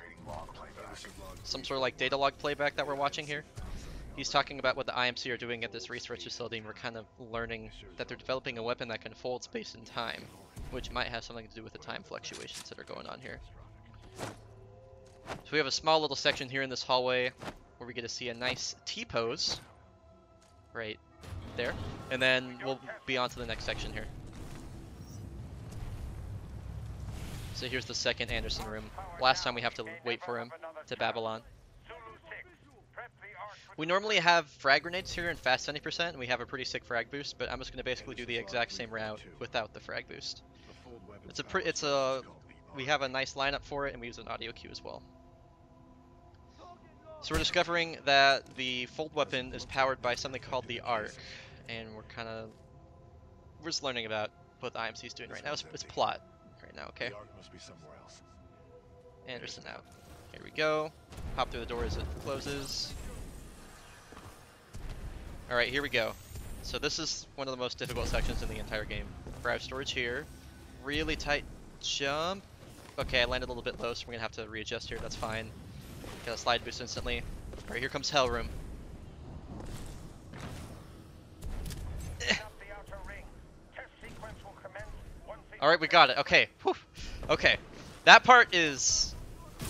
sort of like data log playback that we're watching here. He's talking about what the IMC are doing at this research facility, and we're kind of learning that they're developing a weapon that can fold space and time, which might have something to do with the time fluctuations that are going on here. So we have a small little section here in this hallway where we get to see a nice T-pose right there, and then we'll be on to the next section here. So here's the second Anderson room. Last time we have to wait for him to Babylon. We normally have frag grenades here in fast 70%, and we have a pretty sick frag boost, but I'm just going to basically do the exact same route without the frag boost. We have a nice lineup for it, and we use an audio cue as well. So we're discovering that the fold weapon is powered by something called the arc, and we're just learning about what the IMC is doing right now. It's plot right now, okay? Anderson out. Here we go. Hop through the door as it closes. Alright, here we go. So this is one of the most difficult sections in the entire game. Grab storage here. Really tight jump. Okay, I landed a little bit low, so we're gonna have to readjust here. That's fine. Got a slide boost instantly. Alright, here comes Hell Room. Alright, we got it. Okay. Whew. Okay. That part is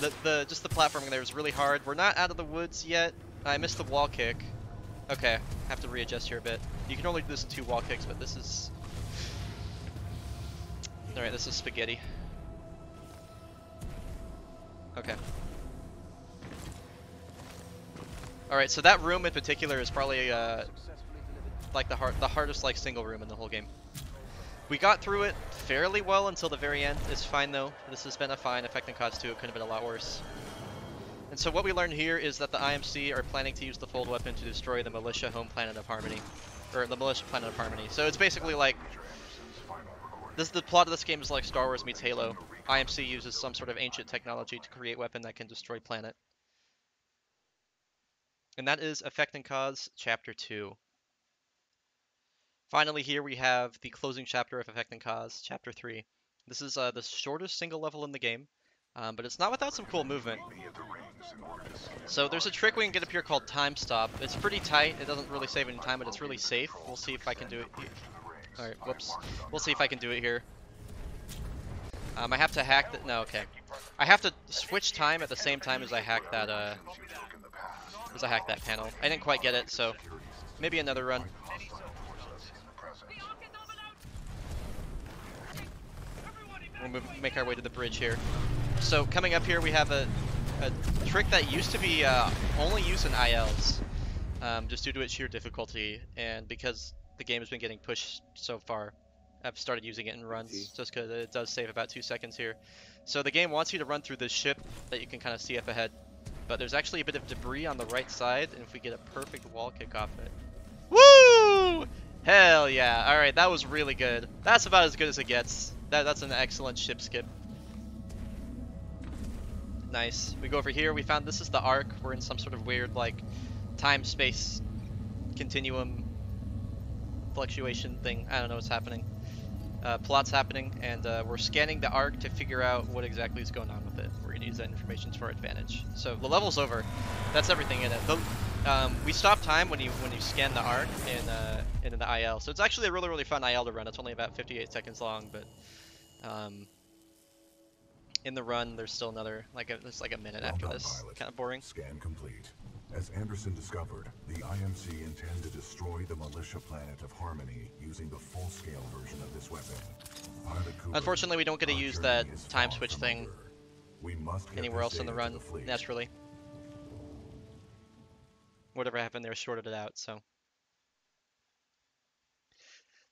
just the platforming there is really hard. We're not out of the woods yet. I missed the wall kick. Okay, have to readjust here a bit. You can only do this in 2 wall kicks, but this is... Alright, this is spaghetti. Okay. Alright, so that room in particular is probably like the hardest like single room in the whole game. We got through it fairly well until the very end. It's fine though. This has been a fine effect in CODS 2. It could have been a lot worse. And so what we learned here is that the IMC are planning to use the fold weapon to destroy the militia home planet of Harmony. Or the militia planet of Harmony. So it's basically like... The plot of this game is like Star Wars meets Halo. IMC uses some sort of ancient technology to create a weapon that can destroy planet. And that is Effect and Cause Chapter 2. Finally here we have the closing chapter of Effect and Cause, Chapter 3. This is the shortest single level in the game, but it's not without some cool movement. So there's a trick we can get up here called Time Stop. It's pretty tight, it doesn't really save any time, but it's really safe. We'll see if I can do it. Alright, whoops. We'll see if I can do it here. I have to hack that. No, okay. I have to switch time at the same time as I hack that, panel. I didn't quite get it, so maybe another run. We'll make our way to the bridge here. So coming up here, we have a trick that used to be only used in ILs, just due to its sheer difficulty, and because the game has been getting pushed so far, I've started using it in runs, just because it does save about 2 seconds here. So the game wants you to run through this ship that you can kind of see up ahead, but there's actually a bit of debris on the right side, and if we get a perfect wall kick off it... Woo! Hell yeah! Alright, that was really good. That's about as good as it gets. That's an excellent ship skip. Nice. We go over here, we found this is the arc. We're in some sort of weird, like, time-space continuum fluctuation thing. I don't know what's happening. Plot's happening, and we're scanning the arc to figure out what exactly is going on with it. We're going to use that information to our advantage. So the level's over. That's everything in it. We stop time when you scan the arc in the IL. So it's actually a really, really fun IL to run. It's only about 58 seconds long, but in the run there's still another there's like a minute after this. Kind of boring.
Scan complete. As Anderson discovered, the IMC intend to destroy the militia planet of Harmony using the full-scale version of this weapon.
Unfortunately, we don't get to use that time switch thing anywhere else in the run, naturally. Whatever happened there shorted it out, so.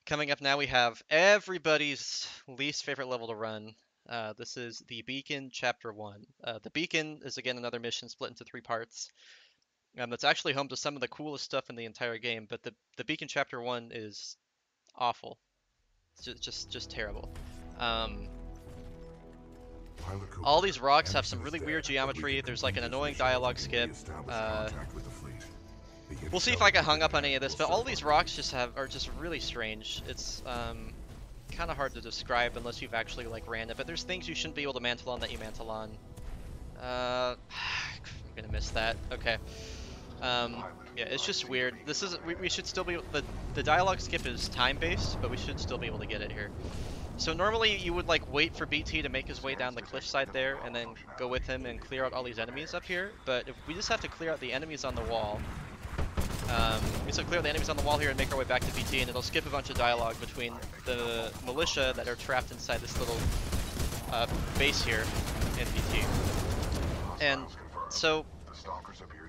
Coming up now, we have everybody's least favorite level to run. This is the Beacon Chapter 1. The Beacon is, again, another mission split into 3 parts. That's actually home to some of the coolest stuff in the entire game, but the Beacon Chapter 1 is awful. It's just terrible. All these rocks have some really weird geometry. There's like an annoying dialogue skip. We'll see if I get hung up on any of this, but all these rocks are just really strange. It's kind of hard to describe unless you've actually like ran it, but there's things you shouldn't be able to mantle on that you mantle on. I'm gonna miss that. Okay. Yeah, it's just weird. This is we should still be the dialogue skip is time based, but we should still be able to get it here. So normally you would like wait for BT to make his way down the cliffside there and then go with him and clear out all these enemies up here. But if we just have to clear out the enemies on the wall, we just have to clear the enemies on the wall here and make our way back to BT, and it'll skip a bunch of dialogue between the militia that are trapped inside this little base here in VT. And so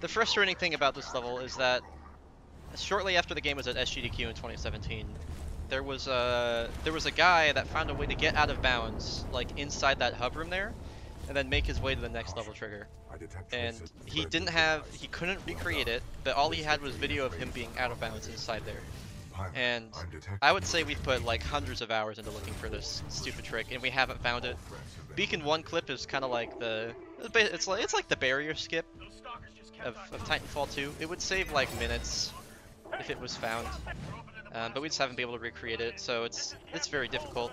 the frustrating thing about this level is that shortly after the game was at SGDQ in 2017, there was a guy that found a way to get out of bounds, like inside that hub room there, and then make his way to the next level trigger. And he couldn't recreate it, but all he had was video of him being out of bounds inside there. And I would say we've put like hundreds of hours into looking for this stupid trick, and we haven't found it. Beacon 1 clip is kind of like it's like the barrier skip of Titanfall 2. It would save like minutes if it was found, but we just haven't been able to recreate it, so it's very difficult.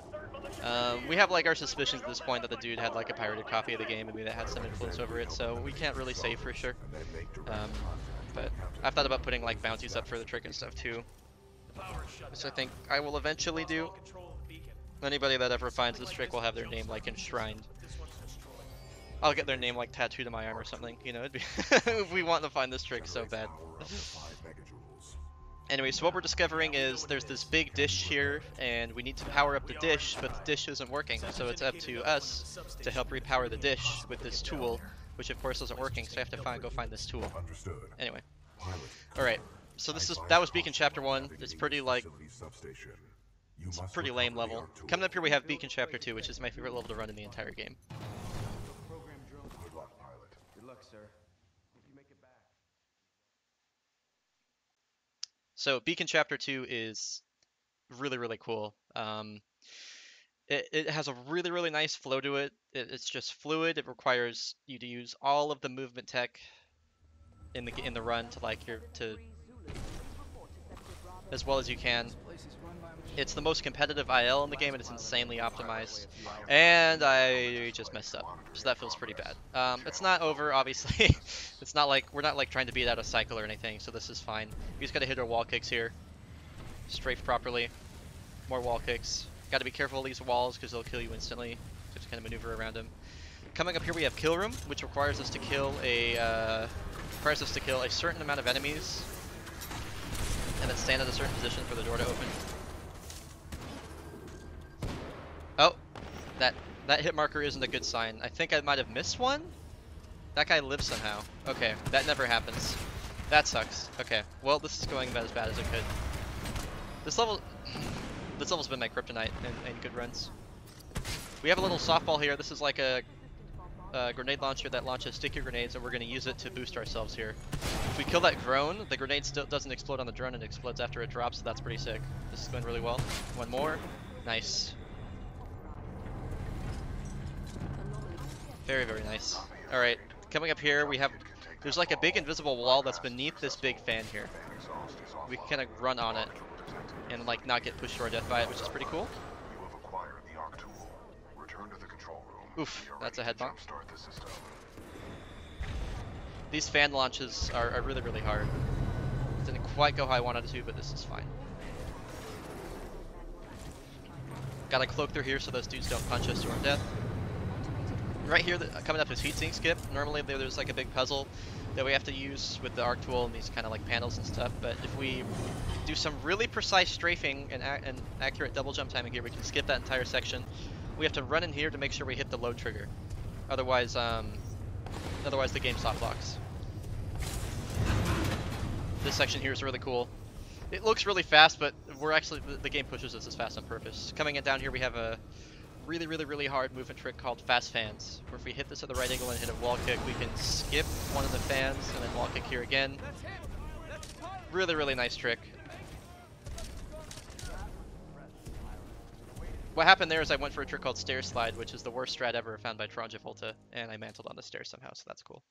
We have like our suspicions at this point that the dude had like a pirated copy of the game and maybe that had some influence over it, so we can't really say for sure. But I've thought about putting like bounties up for the trick and stuff too, which I think I will eventually do. Anybody that ever finds this trick will have their name like enshrined. I'll get their name like tattooed on my arm or something, you know, it'd be we want to find this trick so bad. Anyway, so what we're discovering is there's this big dish here, and we need to power up the dish, but the dish isn't working, so it's up to us to help repower the dish with this tool, which of course isn't working, so I have to go find this tool. Anyway. Alright, so that was Beacon Chapter 1. It's pretty like... It's a pretty lame level. Coming up here we have Beacon Chapter 2, which is my favorite level to run in the entire game.
Good luck, sir. Hope you make it back.
So Beacon Chapter 2 is really, really cool. It has a really, really nice flow to it. It's just fluid. It requires you to use all of the movement tech in the run to as well as you can. It's the most competitive IL in the game, and it's insanely optimized. And I just messed up, so that feels pretty bad. It's not over, obviously. It's not like we're not like trying to beat out a cycle or anything, so this is fine. We just gotta hit our wall kicks here, strafe properly. More wall kicks. Got to be careful of these walls because they'll kill you instantly. Just kind of maneuver around them. Coming up here we have kill room, which requires us to kill a certain amount of enemies, and then stand at a certain position for the door to open. Oh, that hit marker isn't a good sign. I think I might have missed one. That guy lives somehow. Okay, that never happens. That sucks. Okay, well this is going about as bad as it could. This level's been my kryptonite in good runs. We have a little softball here. This is like a grenade launcher that launches sticky grenades, and we're going to use it to boost ourselves here. If we kill that drone, the grenade still doesn't explode on the drone, and it explodes after it drops, so that's pretty sick. This is going really well. One more. Nice. Very, very nice. Alright, coming up here, there's like a big invisible wall that's beneath this big fan here. We can kind of run on it and like not get pushed to our death by it, which is pretty cool. Oof, that's a head bonk. These fan launches are really, really hard. Didn't quite go how I wanted it to, but this is fine. Gotta cloak through here so those dudes don't punch us to our death. Right here, coming up is heat sink skip. Normally there's like a big puzzle that we have to use with the arc tool and these kind of like panels and stuff, but if we do some really precise strafing and accurate double jump timing here, we can skip that entire section. We have to run in here to make sure we hit the load trigger. Otherwise the game soft locks. This section here is really cool. It looks really fast, but the game pushes us as fast on purpose. Coming in down here, we have a really, really, really hard movement trick called fast fans, where if we hit this at the right angle and hit a wall kick, we can skip one of the fans and then wall kick here again. Really, really nice trick. What happened there is I went for a trick called stair slide, which is the worst strat ever found by Tron Volta, and I mantled on the stairs somehow, so that's cool.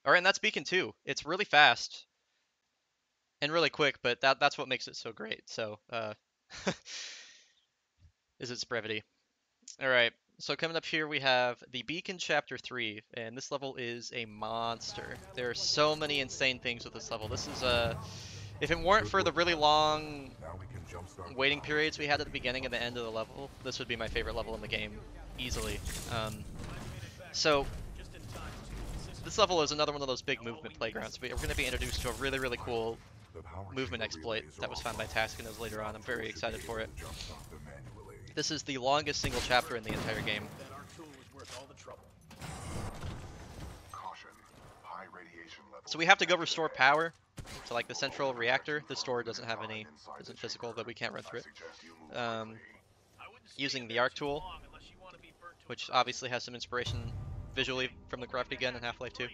Alright, and that's Beacon 2. It's really fast and really quick, but that's what makes it so great. So, is its brevity. Alright, so coming up here we have the Beacon Chapter 3, and this level is a monster. There are so many insane things with this level. This is if it weren't for the really long waiting periods we had at the beginning and the end of the level, this would be my favorite level in the game, easily. So, this level is another one of those big movement playgrounds. We're going to be introduced to a really, really cool movement exploit that was found by Task and later on. I'm very excited for it. This is the longest single chapter in the entire game.
That our tool was worth all the trouble.
Caution. High radiation levels.
So we have to go restore power to like the central reactor. This door doesn't have any, isn't physical, but we can't run through it. Using the arc tool, which obviously has some inspiration visually from the gravity gun in Half-Life 2.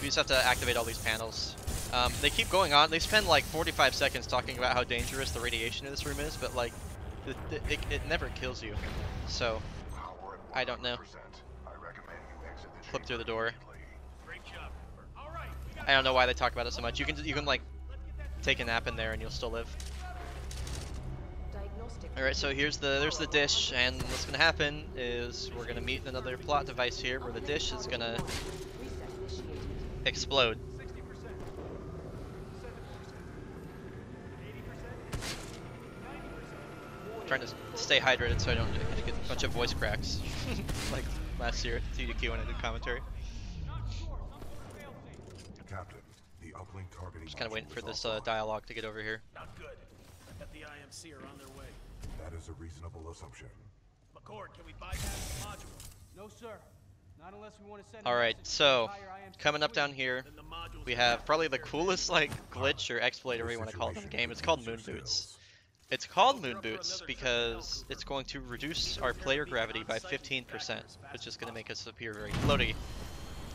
We just have to activate all these panels. They keep going on. They spend like 45 seconds talking about how dangerous the radiation in this room is, but like, it never kills you. So, I don't know. Flip through the door. I don't know why they talk about it so much. You can like take a nap in there and you'll still live. All right, so there's the dish, and what's gonna happen is we're gonna meet another plot device here where the dish is gonna explode. I'm trying to stay hydrated so I don't get a bunch of voice cracks like last year at GDQ when I did commentary.
Captain, the uplink targeting.
Just kind of waiting for this dialogue to get over here.
Not good. I bet the IMC are on their way.
That is a reasonable assumption.
McCord, can we bypass the module? No, sir. Not unless we want to send.
All right, so coming up down here, we have probably the coolest like glitch or exploit, or whatever you want to call it in the game. It's called Moon Boots. It's called Moon Boots because it's going to reduce our player gravity by 15%, which is going to make us appear very floaty,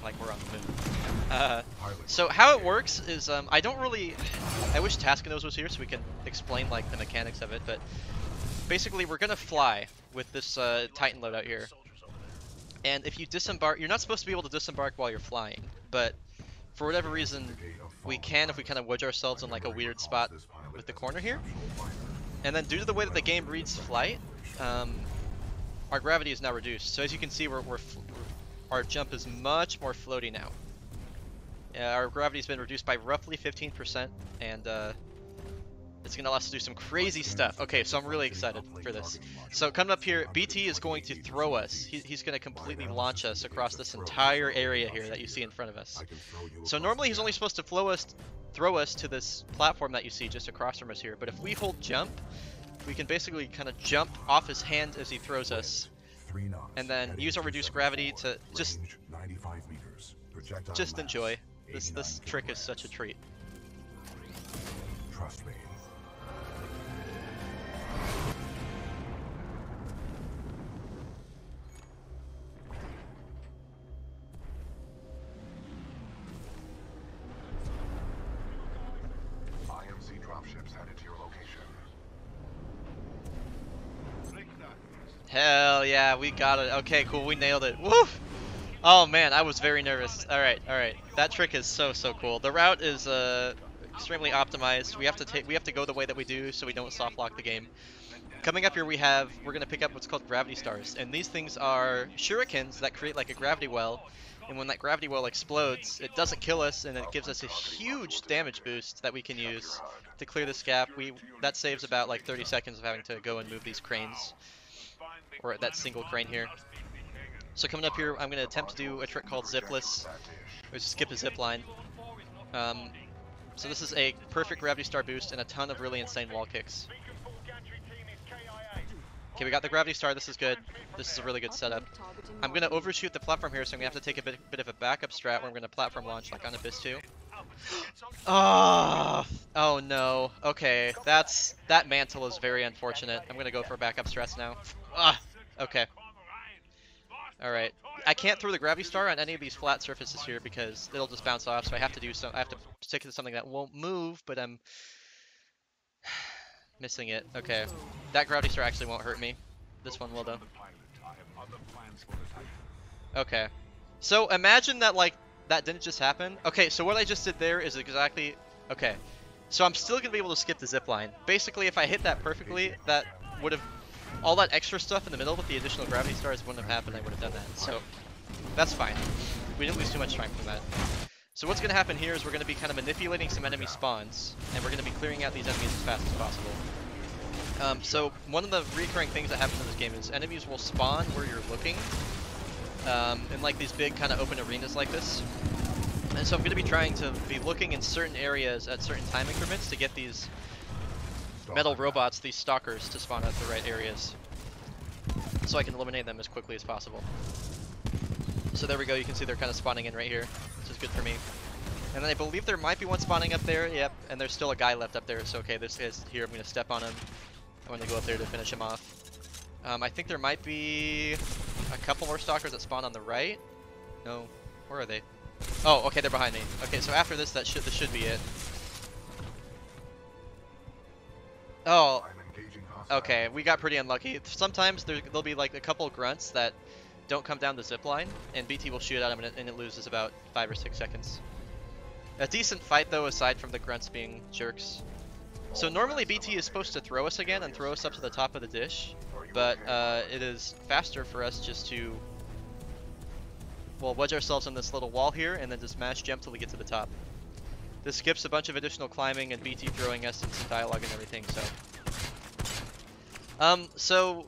like we're on the moon. So how it works is, I wish Taskinos was here so we can explain like the mechanics of it, but basically we're going to fly with this Titan loadout here. And if you disembark, you're not supposed to be able to disembark while you're flying, but for whatever reason, we can if we kind of wedge ourselves in like a weird spot with the corner here. And then due to the way that the game reads flight, our gravity is now reduced. So as you can see, our jump is much more floaty now. Our gravity's been reduced by roughly 15%, and it's going to allow us to do some crazy stuff. Okay, so I'm really excited for this. So coming up here, BT is going to throw us. He's going to completely launch us across this entire area here that you see in front of us. So normally he's only supposed to throw us to this platform that you see just across from us here. But if we hold jump, we can basically kind of jump off his hand as he throws us, and then use our reduced gravity to just enjoy. This trick is such a treat.
Trust me. IMC dropships headed to your location.
Hell yeah, we got it. Okay, cool, we nailed it. Woo! Oh man, I was very nervous. Alright. That trick is so cool. The route is extremely optimized. We have to go the way that we do so we don't soft lock the game. Coming up here we're gonna pick up what's called gravity stars, and these things are shurikens that create like a gravity well, and when that gravity well explodes, it doesn't kill us and it gives us a huge damage boost that we can use to clear this gap. That saves about like 30 seconds of having to go and move these cranes, or that single crane here. So coming up here, I'm going to attempt to do a trick called zipless, or skip a zip line. So this is a perfect gravity star boost and a ton of really insane wall kicks. Okay, we got the gravity star. This is good. This is a really good setup. I'm going to overshoot the platform here, so I'm going to have to take a bit of a backup strat where I'm going to platform launch like on Abyss 2. Oh no. Okay, that mantle is very unfortunate. I'm going to go for backup strats now. Okay. Alright. I can't throw the gravity star on any of these flat surfaces here because it'll just bounce off, so I have to stick to something that won't move, but I'm missing it. Okay. That gravity star actually won't hurt me. This one will though. Okay. So imagine that like that didn't just happen. Okay, so what I just did there is exactly okay. So I'm still gonna be able to skip the zip line. Basically, if I hit that perfectly, that would have all that extra stuff in the middle with the additional gravity stars wouldn't have happened. I would have done that. So that's fine. We didn't lose too much time from that. So what's gonna happen here is we're gonna be kind of manipulating some enemy spawns, and we're gonna be clearing out these enemies as fast as possible. So one of the recurring things that happens in this game is enemies will spawn where you're looking, in like these big kind of open arenas like this. And so I'm going to be trying to be looking in certain areas at certain time increments to get these metal robots, these stalkers, to spawn at the right areas, so I can eliminate them as quickly as possible. So there we go, you can see they're kind of spawning in right here, which is good for me. And then I believe there might be one spawning up there, yep, and there's still a guy left up there, so okay, this guy's here, I'm going to step on him. I'm going to go up there to finish him off. I think there might be a couple more stalkers that spawn on the right. No, where are they? Oh, okay, they're behind me. Okay, so after this, this should be it. Oh, okay, we got pretty unlucky. Sometimes there'll be like a couple grunts that don't come down the zip line, and BT will shoot at them, and it loses about 5 or 6 seconds. A decent fight though, aside from the grunts being jerks. So normally BT is supposed to throw us again and throw us up to the top of the dish, but it is faster for us just to, well, wedge ourselves on this little wall here and then just mash jump till we get to the top. This skips a bunch of additional climbing and BT throwing us and some dialogue and everything, so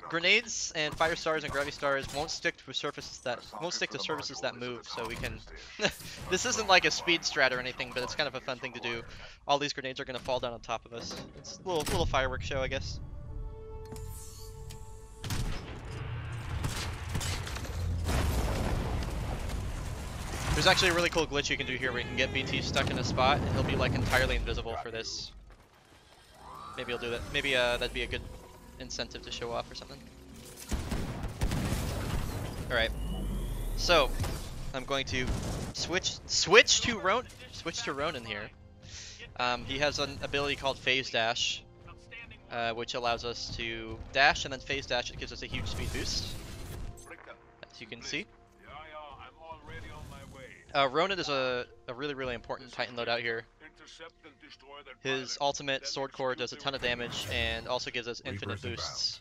grenades and fire stars and gravity stars won't stick to surfaces that move, so we can this isn't like a speed strat or anything, but it's kind of a fun thing to do. All these grenades are going to fall down on top of us. It's a little fireworks show, I guess. There's actually a really cool glitch you can do here where you can get BT stuck in a spot and he'll be like entirely invisible for this. Maybe he'll do that. Maybe that'd be a good incentive to show off or something. Alright. So I'm going to switch to Ronin here. He has an ability called phase dash, which allows us to dash and then phase dash. It gives us a huge speed boost, as you can see. Ronin is a really important Titan loadout here. His ultimate sword core does a ton of damage and also gives us infinite boosts,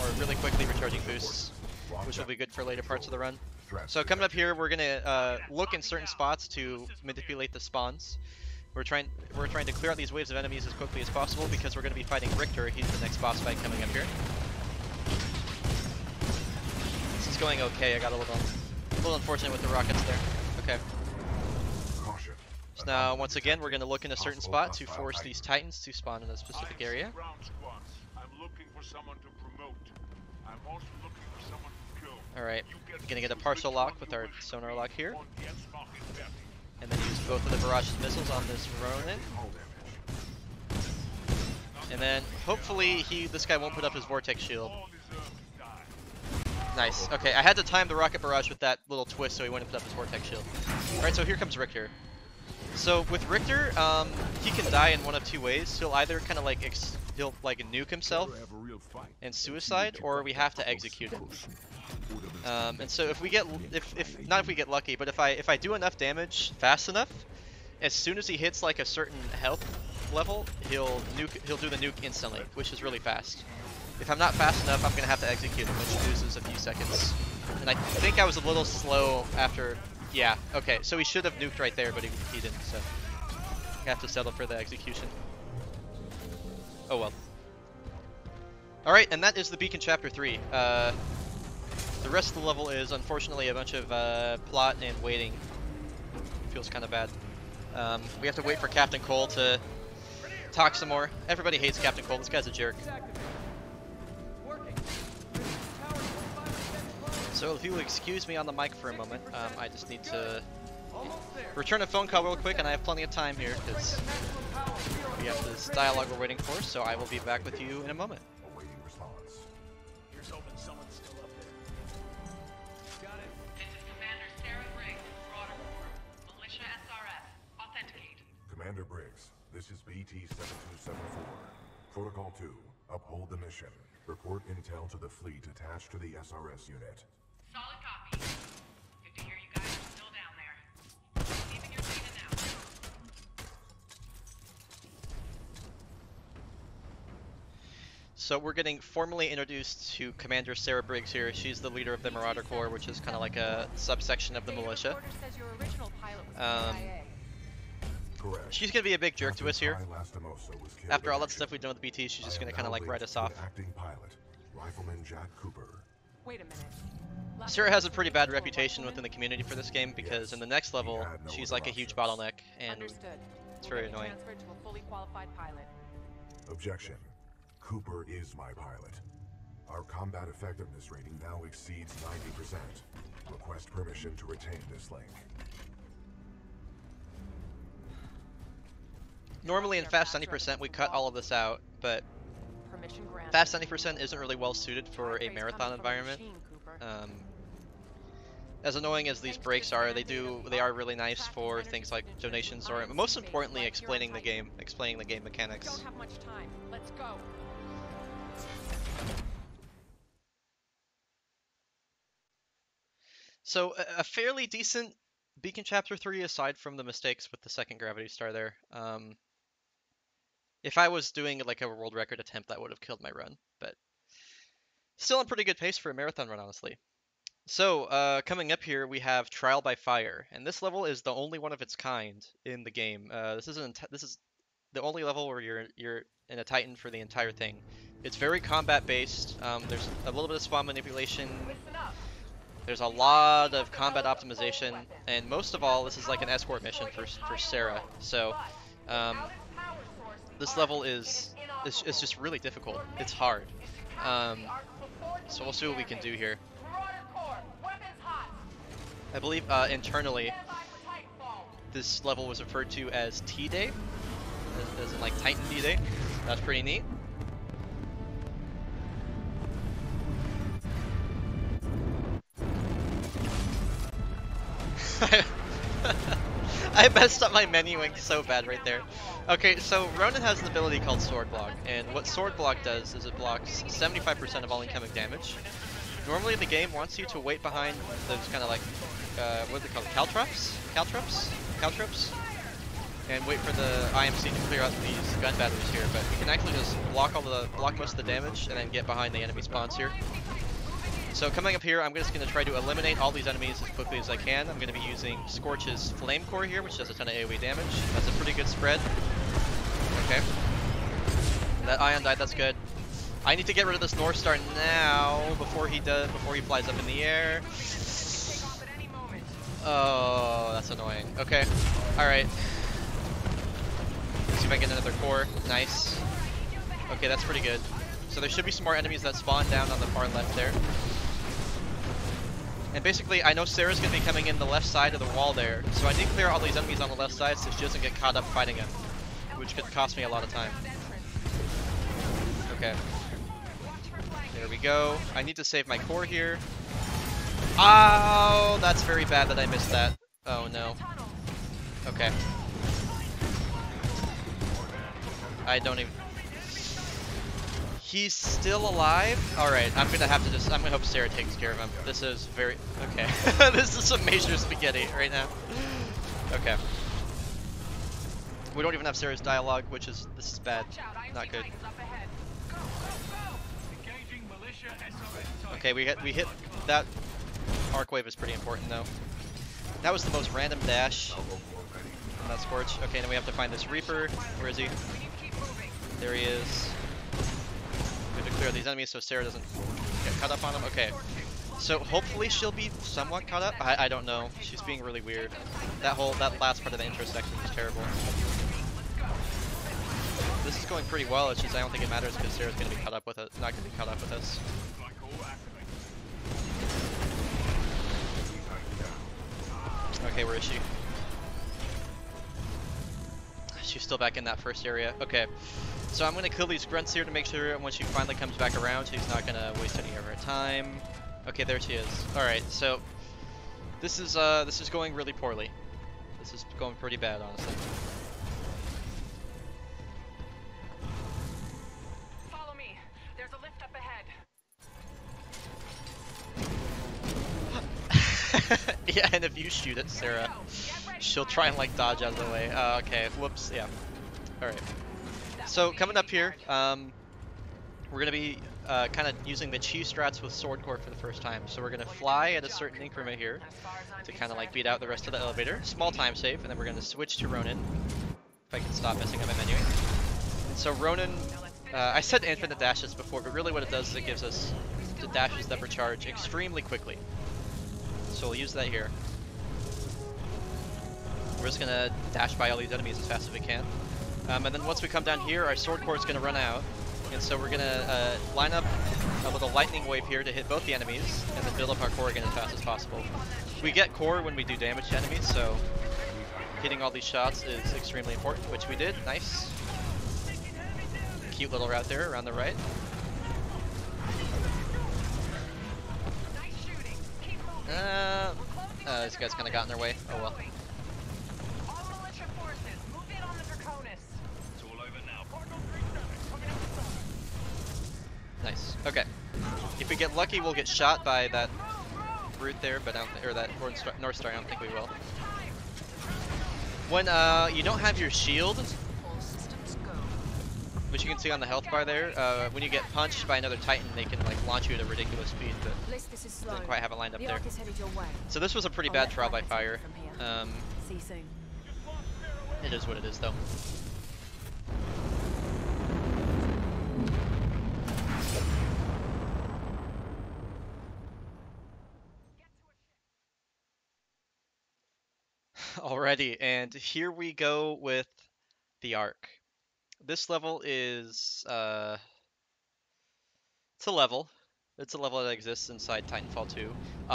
or really quickly recharging boosts, which will be good for later parts of the run. So coming up here, we're gonna look in certain spots to manipulate the spawns. We're trying to clear out these waves of enemies as quickly as possible because we're gonna be fighting Richter. He's the next boss fight coming up here. This is going okay. I got a little unfortunate with the rockets there. Okay. So now, once again, we're going to look in a certain spot to force these Titans to spawn in a specific area. Alright, we're going to get a partial lock with our sonar lock here. And then use both of the barrage missiles on this Ronin. And then, hopefully, this guy won't put up his vortex shield. Nice. Okay, I had to time the rocket barrage with that little twist so he wouldn't put up his vortex shield. Alright, so here comes Richter. So with Richter, he can die in one of two ways. He'll either kind of like he'll like nuke himself and suicide, or we have to execute him. And so if we get not if we get lucky, but if I do enough damage fast enough, as soon as he hits like a certain health level, he'll do the nuke instantly, which is really fast. If I'm not fast enough, I'm gonna have to execute him, which loses a few seconds. And I think I was a little slow after. Yeah, okay, so he should have nuked right there, but he didn't, so I have to settle for the execution. Oh well. Alright, and that is the Beacon Chapter 3. The rest of the level is, unfortunately, a bunch of plot and waiting. Feels kind of bad. We have to wait for Captain Cole to talk some more. Everybody hates Captain Cole, this guy's a jerk. So if you will excuse me on the mic for a moment, I just need to return a phone call real quick, and I have plenty of time here because we have this dialogue we're waiting for, so I will be back with you in a moment.
Awaiting response.
Here's hoping someone's still up there. Got it.
This is Commander Sarah Briggs, Marauder Corps, Militia SRF. Authenticate.
Commander Briggs, this is BT-7274. Protocol 2, uphold the mission. Report intel to the fleet attached to the SRS unit.
Solid copy. Good to hear you guys are still down there. Receiving your data now.
So we're getting formally introduced to Commander Sarah Briggs here. She's the leader of the Marauder Corps, which is kind of like a subsection of the militia.
Correct.
She's going to be a big jerk to us here. After all that stuff
we
we've done with BT, she's just going to kind of like write us off.
Acting pilot, Rifleman Jack Cooper.
Wait a minute.
Sarah has a pretty bad reputation within the community for this game because in the next level, she's like a huge bottleneck, and It's very annoying.
Transferred to a fully qualified pilot.
Objection. Cooper is my pilot. Our combat effectiveness rating now exceeds 90%. Request permission to retain this link.
Normally in Fast 90% we cut all of this out, but
Permission granted.
Fast 90% isn't really well suited for a marathon environment. As annoying as these breaks are, they are really nice for things like donations or, most importantly, explaining the game mechanics.
Don't have much time. Let's go.
So a fairly decent Beacon Chapter 3 aside from the mistakes with the second gravity star there. If I was doing like a world record attempt, that would have killed my run, but still in pretty good pace for a marathon run, honestly. So coming up here we have Trial by Fire, and this level is the only one of its kind in the game. This is the only level where you're in a Titan for the entire thing. It's very combat based. There's a little bit of spawn manipulation. There's a lot of combat optimization, and most of all, this is like an escort mission for Sarah. So this level is just really difficult. It's hard. So we'll see what we can do here. I believe internally this level was referred to as T-Day, as in like Titan D-Day. That's pretty neat. I messed up my menuing so bad right there. Okay, so Ronin has an ability called Sword Block, and what Sword Block does is it blocks 75% of all incoming damage. Normally the game wants you to wait behind those kind of like, what are they called, caltrops? Caltrops? And wait for the IMC to clear out these gun batteries here, but you can actually just block most of the damage and then get behind the enemy spawns here. So coming up here, I'm just going to try to eliminate all these enemies as quickly as I can. I'm going to be using Scorch's Flame Core here, which does a ton of AoE damage. That's a pretty good spread. Okay. That Ion died, that's good. I need to get rid of this North Star now before he flies up in the air. Oh, that's annoying. Okay. Alright. Let's see if I get another core. Nice. Okay, that's pretty good. So there should be some more enemies that spawn down on the far left there. And basically, I know Sarah's going to be coming in the left side of the wall there, so I need to clear all these enemies on the left side so she doesn't get caught up fighting him, which could cost me a lot of time. Okay. There we go. I need to save my core here. Oh, that's very bad that I missed that. Oh no. Okay. I don't even... He's still alive? Alright, I'm gonna hope Sarah takes care of him. This is very... Okay. This is some major spaghetti right now. Okay. We don't even have Sarah's dialogue, this is bad. Not good. Okay, we hit that arc wave is pretty important though. That was the most random dash from that Scorch. Okay, then we have to find this Reaper. Where is he? There he is. We have to clear these enemies so Sarah doesn't get caught up on them. Okay. So hopefully she'll be somewhat caught up. I don't know. She's being really weird. That last part of the intro section was terrible. This is going pretty well. It's just I don't think it matters because Sarah's gonna be caught up with it. Not gonna be caught up with us. Okay, where is she? She's still back in that first area. Okay. So I'm gonna kill these grunts here to make sure when she finally comes back around, she's not gonna waste any of her time. Okay, there she is. Alright, so this is going really poorly. This is going pretty bad, honestly.
Follow me. There's a lift up ahead.
Yeah, and if you shoot at Sarah, she'll try and like dodge out of the way. Okay, whoops, yeah. Alright. So coming up here, we're gonna be kind of using the Chi strats with Sword Core for the first time. So we're gonna fly at a certain increment here to kind of like beat out the rest of the elevator. Small time save, and then we're gonna switch to Ronin. If I can stop messing up my menu. And so Ronin, I said infinite dashes before, but really what it does is it gives us the dashes that recharge extremely quickly. So we'll use that here. We're just gonna dash by all these enemies as fast as we can. And then once we come down here, our sword core is going to run out. And so we're going to line up a little lightning wave here to hit both the enemies, and then build up our core again as fast as possible. We get core when we do damage to enemies, so hitting all these shots is extremely important, which we did. Nice. Cute little route there around the right. These guys kind of got in their way. Oh well. Nice. Okay. If we get lucky, we'll get shot by that brute there, but or that North Star. I don't think we will. When you don't have your shield, which you can see on the health bar there, when you get punched by another Titan, they can like launch you at a ridiculous speed, but didn't quite have it lined up there. So this was a pretty bad trial by fire.
See you soon.
It is what it is, though. Alrighty, and here we go with the Ark. This level is it's a level. It's a level that exists inside Titanfall 2.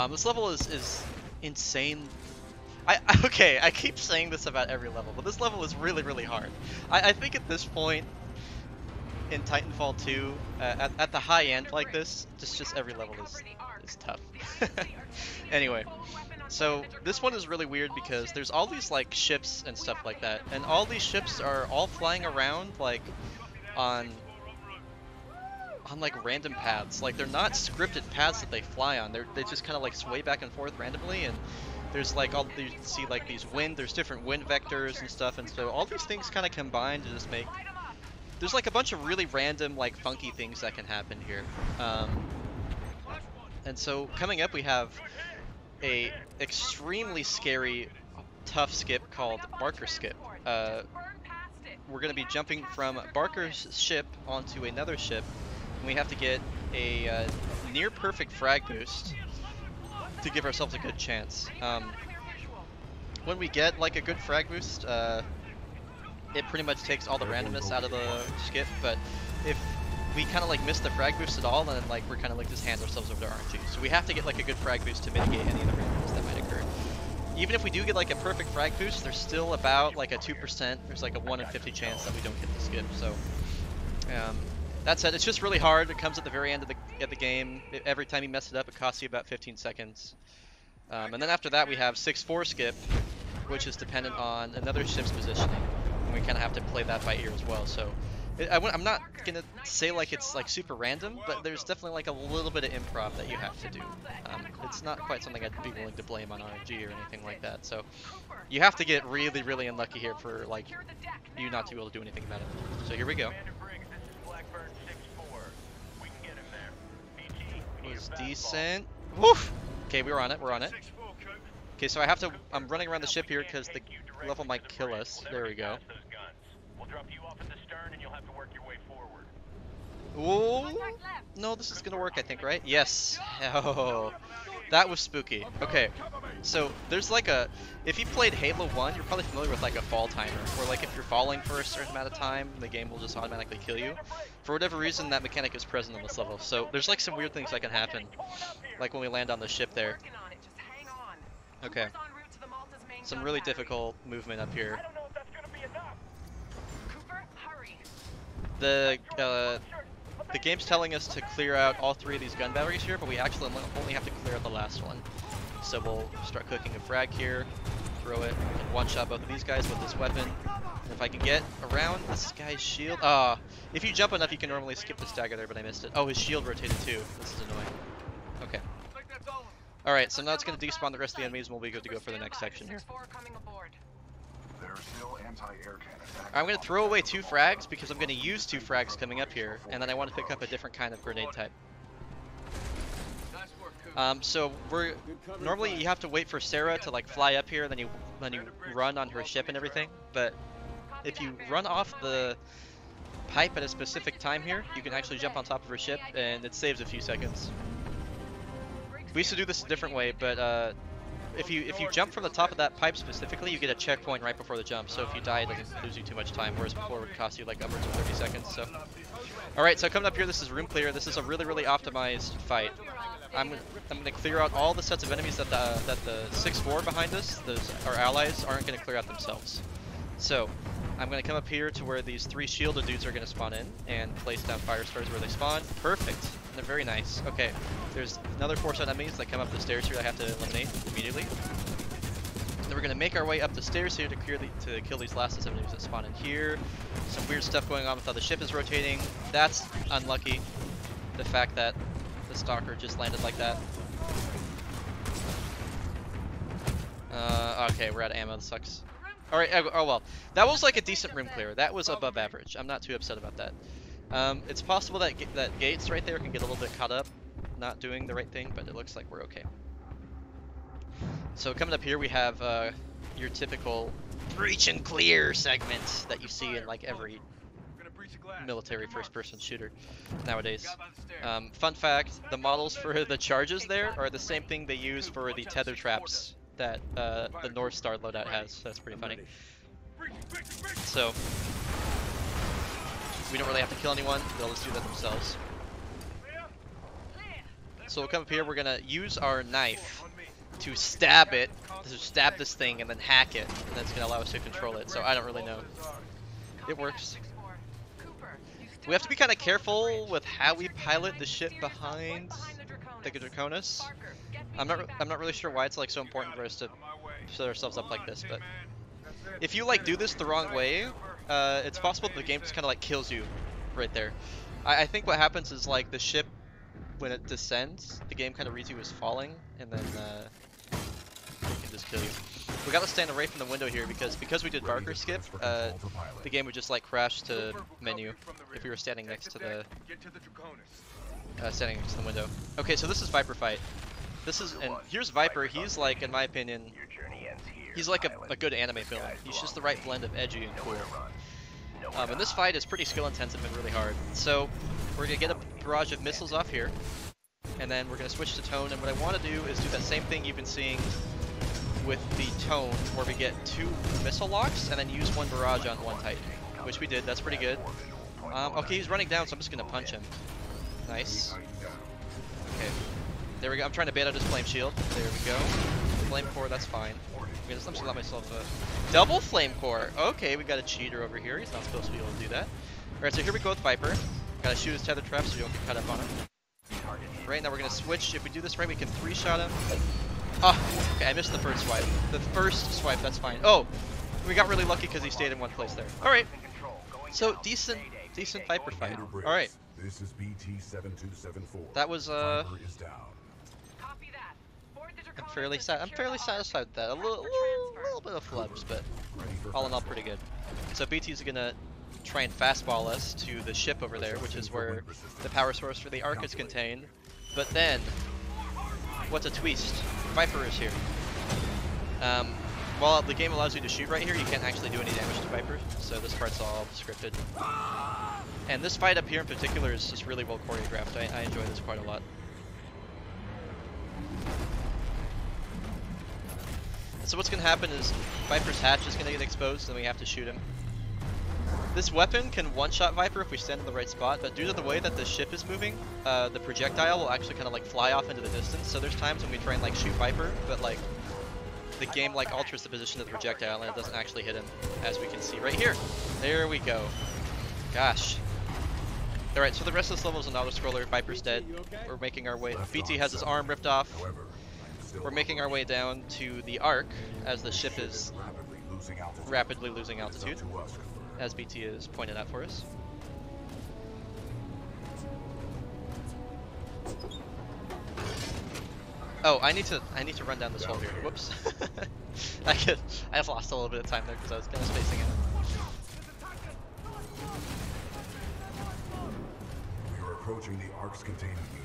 This level is insane. Okay, I keep saying this about every level, but this level is really, really hard. I think at this point in Titanfall 2, at the high end like this, just every level is tough. Anyway, so this one is really weird because there's all these like ships and stuff like that, and all these ships are all flying around like on like random paths. Like they're not scripted paths that they fly on. They just kind of like sway back and forth randomly, and there's like you see like these there's different wind vectors and stuff, and so all these things kind of combine to just make there's like a bunch of really random like funky things that can happen here. And so coming up we have a extremely scary tough skip called Barker's Skip. We're going to be jumping from Barker's ship onto another ship, and we have to get a near perfect frag boost to give ourselves a good chance. When we get like a good frag boost, it pretty much takes all the randomness out of the skip, but if we kind of like miss the frag boost at all, then like we're kind of like just hand ourselves over to RNG. So we have to get like a good frag boost to mitigate any of the randomness that might occur. Even if we do get like a perfect frag boost, there's still about like a 2%, there's like a 1 in 50 chance that we don't get the skip. So that said, it's just really hard. It comes at the very end of the game. Every time you mess it up, it costs you about 15 seconds. And then after that we have 6-4 skip, which is dependent on another ship's positioning. And we kind of have to play that by ear as well. So I'm not gonna say like it's like super random, but there's definitely like a little bit of improv that you have to do. It's not quite something I'd be willing to blame on RNG or anything like that. So you have to get really, really unlucky here for like you not to be able to do anything about it. So here we go. Was decent. Woof. Okay, we're on it. We're on it. Okay, so I'm running around the ship here because the level might kill us. There we go. Ooh. No, this is gonna work, I think, right? Yes. Oh, that was spooky. Okay, so there's like if you played Halo 1, you're probably familiar with like a fall timer, where like if you're falling for a certain amount of time, the game will just automatically kill you. For whatever reason, that mechanic is present on this level. So there's like some weird things that can happen, like when we land on the ship there. Okay. Some really difficult movement up here. The game's telling us to clear out all 3 of these gun batteries here, but we actually only have to clear out the last one. So we'll start cooking a frag here, throw it, and one-shot both of these guys with this weapon. And if I can get around this guy's shield... if you jump enough, you can normally skip the stagger there, but I missed it. Oh, his shield rotated too. This is annoying. Okay. Alright, so now it's going to despawn the rest of the enemies, and we'll be good to go for the next section here. I'm going to throw away 2 frags because I'm going to use 2 frags coming up here, and then I want to pick up a different kind of grenade type. So normally you have to wait for Sarah to like fly up here, then you run on her ship and everything. But if you run off the pipe at a specific time here, you can actually jump on top of her ship, and it saves a few seconds. We used to do this a different way, but if you jump from the top of that pipe specifically, you get a checkpoint right before the jump. So if you die, it doesn't lose you too much time. Whereas before, it would cost you like upwards of 30 seconds. So, all right. So coming up here, this is room clear. This is a really optimized fight. I'm gonna clear out all the sets of enemies that the 6-4 behind us, those our allies, aren't gonna clear out themselves. So I'm gonna come up here to where these 3 shielded dudes are gonna spawn in and place down fire stars where they spawn. Perfect. They're very nice. Okay, there's another 4 set enemies that come up the stairs here. I have to eliminate immediately. Then we're gonna make our way up the stairs here to kill these last set of enemies that spawn in here. Some weird stuff going on with how the ship is rotating. That's unlucky. The fact that the stalker just landed like that. Okay, we're out of ammo. That sucks. All right. Oh well. That was like a decent room clear. That was above average. I'm not too upset about that. It's possible that that gates right there can get a little bit caught up, not doing the right thing, but it looks like we're okay. So coming up here, we have your typical breach and clear segment that you see in like every military first-person shooter nowadays. Fun fact, the models for the charges there are the same thing they use for the tether traps that the North Star loadout has. So that's pretty funny. So we don't really have to kill anyone, they'll just do that themselves. So we'll come up here, we're gonna use our knife to stab it, to stab this thing and then hack it, and that's gonna allow us to control it. So I don't really know. It works. We have to be kind of careful with how we pilot the ship behind the Draconis. I'm not really sure why it's like so important for us to set ourselves up like this, but if you like do this the wrong way, it's possible that the game just kind of like kills you right there. I think what happens is like the ship, when it descends, the game kind of reads you as falling, and then it can just kill you. We gotta stand away from the window here because we did Barker skip. The game would just like crash to menu if we were standing next to the window. Okay, so this is Viper fight. And here's Viper. He's like, in my opinion, he's like a good anime villain. He's just the right blend of edgy and cool. And this fight is pretty skill intensive and really hard. So we're gonna get a barrage of missiles off here, and then we're gonna switch to tone. And what I want to do is do that same thing you've been seeing with the tone, where we get 2 missile locks and then use 1 barrage on 1 Titan, which we did. That's pretty good. Okay, he's running down, so I'm just gonna punch him. Nice. Okay, there we go. I'm trying to bait out his flame shield. There we go. Flame core, that's fine. I'm just gonna let myself double flame core. Okay, we got a cheater over here. He's not supposed to be able to do that. All right, so here we go with Viper. Gotta shoot his tether trap so you don't get cut up on him. Right now we're gonna switch. If we do this right, we can 3-shot him. Oh, okay, I missed the first swipe. The first swipe, that's fine. Oh, we got really lucky because he stayed in one place there. All right, so decent Viper fight. All right.
This is BT-7274.
That was I'm fairly satisfied with that. A little bit of flubs, but all in all pretty good. So BT's gonna try and fastball us to the ship over there, which is where the power source for the Ark is contained. But then, what's a twist? Viper is here. While the game allows you to shoot right here, you can't actually do any damage to Viper, so this part's all scripted. And this fight up here in particular is just really well choreographed. I enjoy this quite a lot. So what's going to happen is Viper's hatch is going to get exposed, and we have to shoot him. This weapon can one-shot Viper if we stand in the right spot, but due to the way that the ship is moving, the projectile will actually kind of like fly off into the distance. So there's times when we try and like shoot Viper, but like the game like alters the position of the projectile and it doesn't actually hit him, as we can see right here. There we go. Gosh. Alright, so the rest of this level is an auto-scroller. Viper's dead. We're making our way. BT has his arm ripped off. We're making our way down to the Ark as the ship is rapidly losing altitude, as BT has pointed out for us. Oh, I need to run down this hole here. Whoops. I've lost a little bit of time there because I was kind of spacing out.
We are approaching the Ark's containment unit.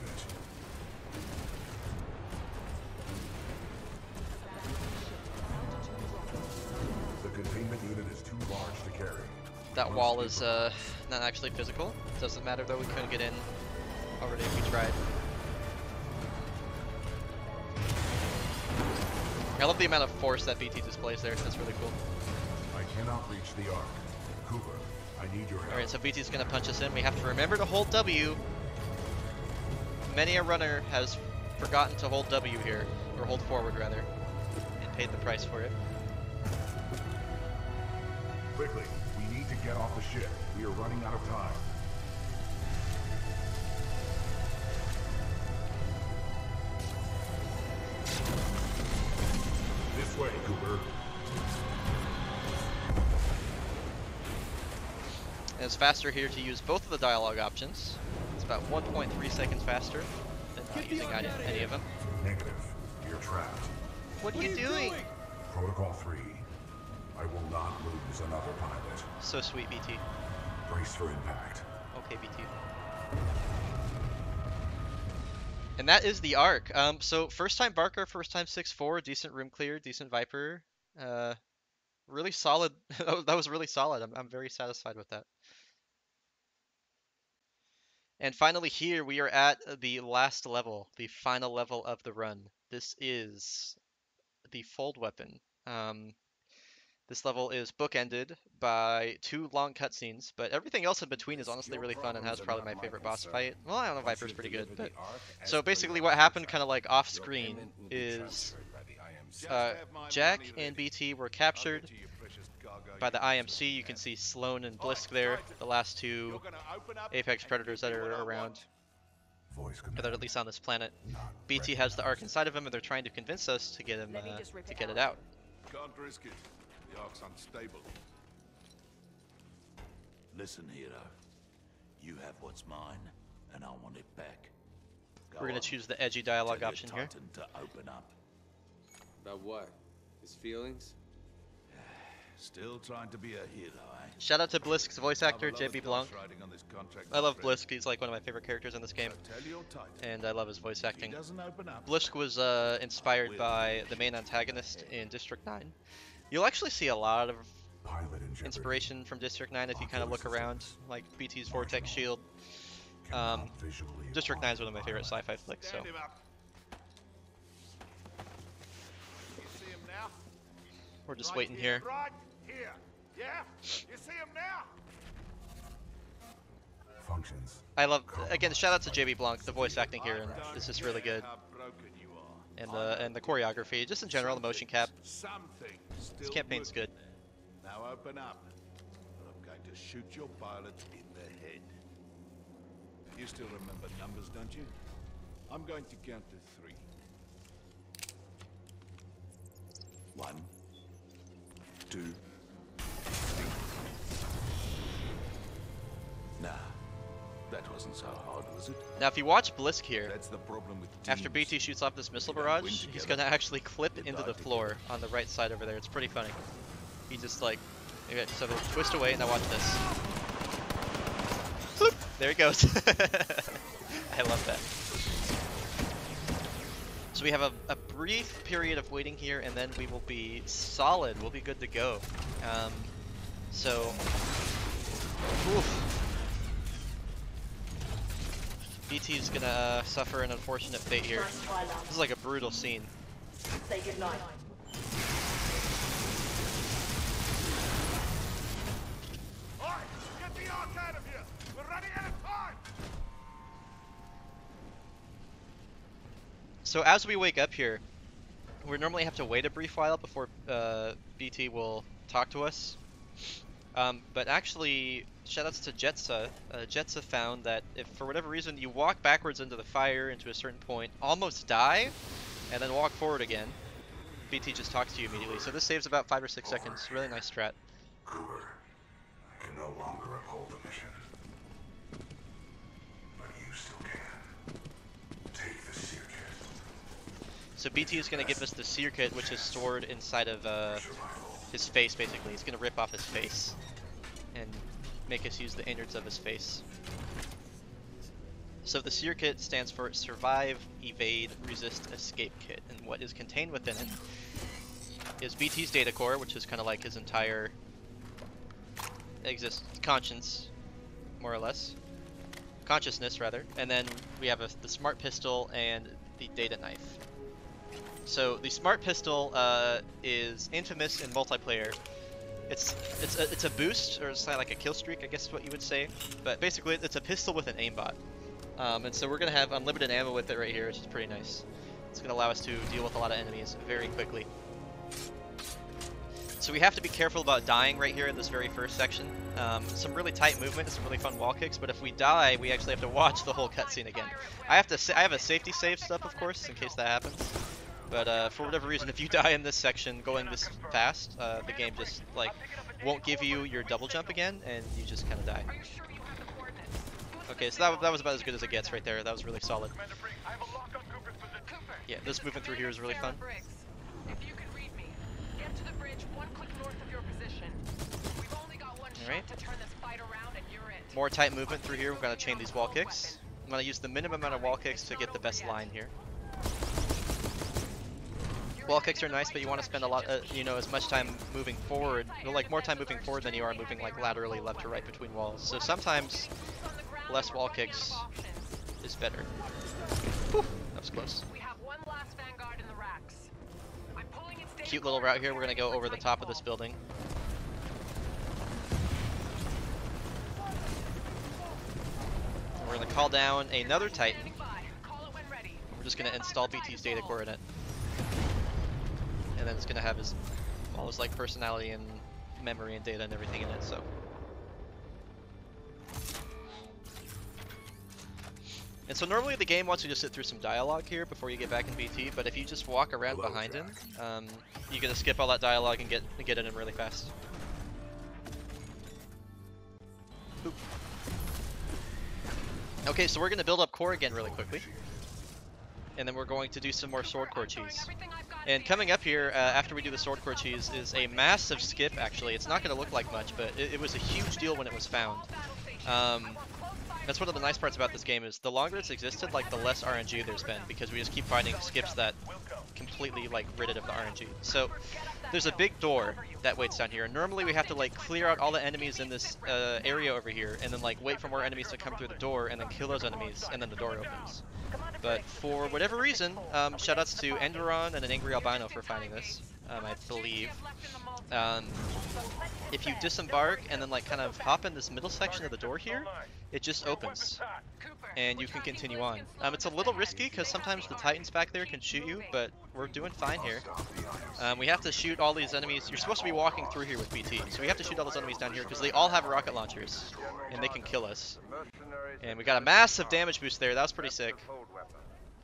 The containment unit is too large to carry.
That wall is not actually physical. Doesn't matter though, we couldn't get in already if we tried. I love the amount of force that BT displays there. That's really cool.
I cannot reach the Ark. Cooper, I need your help.
Alright, so BT's gonna punch us in. We have to remember to hold W. Many a runner has forgotten to hold W here, or hold forward rather, and paid the price for it.
Quickly, we need to get off the ship. We are running out of time. This way, Cooper.
And it's faster here to use both of the dialogue options. It's about 1.3 seconds faster than not using any of them.
Negative. You're trapped.
What are you doing?
Protocol 3. I will not lose another pilot.
So sweet, BT.
Brace for impact.
Okay, BT. And that is the arc. So first time Barker, first time 6-4, decent room clear, decent Viper. Really solid. That was really solid. I'm very satisfied with that. And finally here we are at the last level, the final level of the run. This is the fold weapon. This level is bookended by 2 long cutscenes, but everything else in between is honestly really fun and has probably my favorite boss fight. Well, I don't know, Viper's pretty good, but... So basically what happened kind of like off screen is Jack and BT were captured by the IMC. You can see Sloan and Blisk there, the last 2 Apex Predators that are around, or that are at least on this planet. BT has the Ark inside of him, and they're trying to convince us to get him to get it out.
Can't risk it. The Ark's unstable.
Listen, hero. You have what's mine, and I want it back.
We're gonna choose the edgy dialogue option here.
To open up.
About what? His feelings?
Still trying to be a hero, eh?
Shout out to Blisk's voice actor, JB Blanc.
Riding on this contract,
I love Blisk, he's like one of my favorite characters in this game,
Tell your Titan.
and I love his voice
He
acting.
doesn't open up.
Blisk was inspired by the main antagonist in District 9. You'll actually see a lot of
Pilot in jeopardy.
inspiration from District 9 if you kind of look around, like BT's Vortex Shield.
Cannot visually
District 9 is one of my favorite sci-fi flicks, so...
Stand him up. You see him now?
We're just
Right
waiting here.
Right here. Yeah? You see him now?
functions.
I love, again, shout out to JB Blanc, the voice acting here, and this is really good.
How broken you are.
And the choreography, just in general, the motion cap.
Something still
This campaign's
working.
good.
Now open up. I'm going to shoot your pilot in the head. You still remember numbers, don't you? I'm going to count to 3.
1, 2, 3. Nah, that wasn't so hard, was it?
Now, if you watch Blisk here,
That's the problem with
after
teams.
BT shoots off this missile
You don't win
barrage, he's
together.
gonna actually clip
You
into
die
the floor on the right side over there. It's pretty funny. He just like, okay, so they twist away, now watch this. Bloop! There he goes. I love that. So we have a brief period of waiting here, and then we will be solid. We'll be good to go. Oof. BT's gonna suffer an unfortunate fate here. This is like a brutal scene.
Say goodnight.
Alright, get the Ark out of here! We're running out of time!
So as we wake up here, we normally have to wait a brief while before BT will talk to us. But actually, shoutouts to Jetsa. Jetsa found that if for whatever reason you walk backwards into the fire into a certain point, almost die, and then walk forward again, BT just talks to you immediately. So this saves about 5 or 6 seconds. Really nice strat.
Cooper, I can no longer uphold the mission. But you still can. Take the seer kit.
So BT is going to give us the seer kit, which is stored inside of his face, basically. He's going to rip off his face and make us use the innards of his face. So the seer kit stands for Survive, Evade, Resist, Escape Kit, and what is contained within it is BT's data core, which is kind of like his entire conscience, more or less. Consciousness, rather. And then we have the smart pistol and the data knife. So the smart pistol is infamous in multiplayer. It's a boost, or it's like a kill streak, I guess is what you would say. But basically, it's a pistol with an aimbot. And so we're gonna have unlimited ammo with it right here, which is pretty nice. It's gonna allow us to deal with a lot of enemies very quickly. So we have to be careful about dying right here in this very first section. Some really tight movement, some really fun wall kicks, but if we die, we actually have to watch the whole cutscene again. I have a safety save stuff, of course, in case that happens. But for whatever reason, if you die in this section going this fast, the game just like won't give you your double jump again, and you just kind of die. Okay, so that was about as good as it gets right there. That was really solid. Yeah, this movement through here is really fun. Alright. More tight movement through here. We're going to chain these wall kicks. I'm going to use the minimum amount of wall kicks to get the best line here. Wall kicks are nice, but you want to spend a lot, you know, as much time moving forward, like more time moving forward than you are moving like laterally left to right between walls. So sometimes less wall kicks is better. Whew, that was close. Cute little route here. We're going to go over the top of this building. We're going to call down another Titan. We're just going to install BT's data core in it. And then it's going to have all his like personality and memory and data and everything in it, so. And so normally the game wants you to sit through some dialogue here before you get back in BT, but if you just walk around behind him, you get to skip all that dialogue and get in him really fast. Oop. Okay, so we're going to build up core again really quickly. And then we're going to do some more sword core cheese. And coming up here, after we do the sword core cheese, is a massive skip, actually. It's not going to look like much, but it was a huge deal when it was found. That's one of the nice parts about this game, is the longer it's existed, like the less RNG there's been, because we just keep finding skips that completely like rid it of the RNG. So there's a big door that waits down here. Normally we have to like clear out all the enemies in this area over here, and then like wait for more enemies to come through the door, and then kill those enemies, and then the door opens. But for whatever reason, shoutouts to Enderon and an Angry Albino for finding this, I believe. If you disembark and then like kind of hop in this middle section of the door here, it just opens, and you can continue on. It's a little risky because sometimes the Titans back there can shoot you, but we're doing fine here. We have to shoot all these enemies. You're supposed to be walking through here with BT, so we have to shoot all those enemies down here because they all have rocket launchers, and they can kill us. And we got a massive damage boost there. That was pretty sick.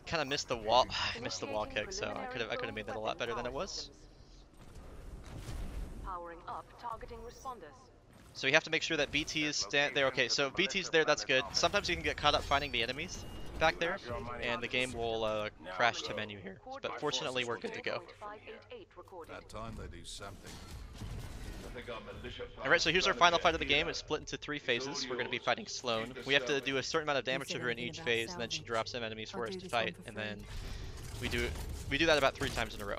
Kind of missed the wall. I missed the wall kick, so I could have made that a lot better than it was.
Powering up targeting responders.
So you have to make sure that BT is there. Okay, so BT's there, that's good. Sometimes you can get caught up finding the enemies back there, and the game will crash to menu here. But fortunately, we're good to go.
That time they do something.
Alright, so here's our final fight of the game. It's split into 3 phases. We're going to be fighting Sloane. We have to do a certain amount of damage to her in each phase, and then she drops some enemies for us to fight, and then we do that about 3 times in a row.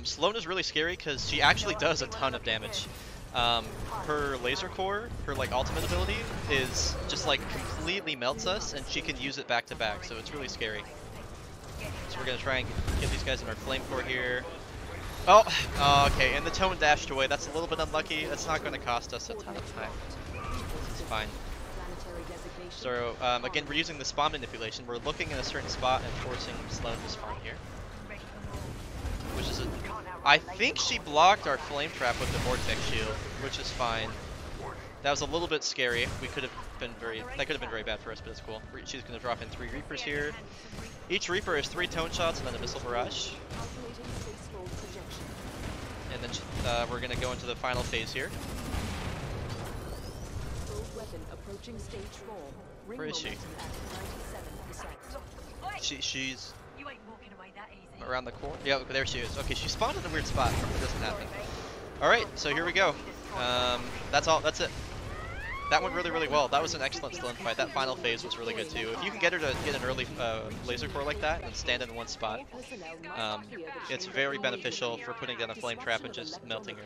Sloane is really scary because she actually does a ton of damage. Her laser core, her like ultimate ability, is just like completely melts us, and she can use it back to back, so it's really scary. So we're gonna try and get these guys in our flame core here. Oh, okay, and the tone dashed away. That's a little bit unlucky. That's not going to cost us a ton of time. It's fine. So again, we're using the spawn manipulation. We're looking in a certain spot and forcing Sloane to spawn here. Which is I think she blocked our flame trap with the vortex shield, which is fine. That was a little bit scary. That could have been very bad for us, but it's cool. She's going to drop in 3 Reapers here. Each Reaper is 3 tone shots and then a missile barrage. And then we're going to go into the final phase here. Where is she? She's around the corner. Yeah, there she is. Okay, she spawned in a weird spot. It doesn't happen. Alright, so here we go. That's it. That went really, really well. That was an excellent Sloane fight. That final phase was really good too. If you can get her to get an early laser core like that and stand in one spot, it's very beneficial for putting down a flame trap and just melting her.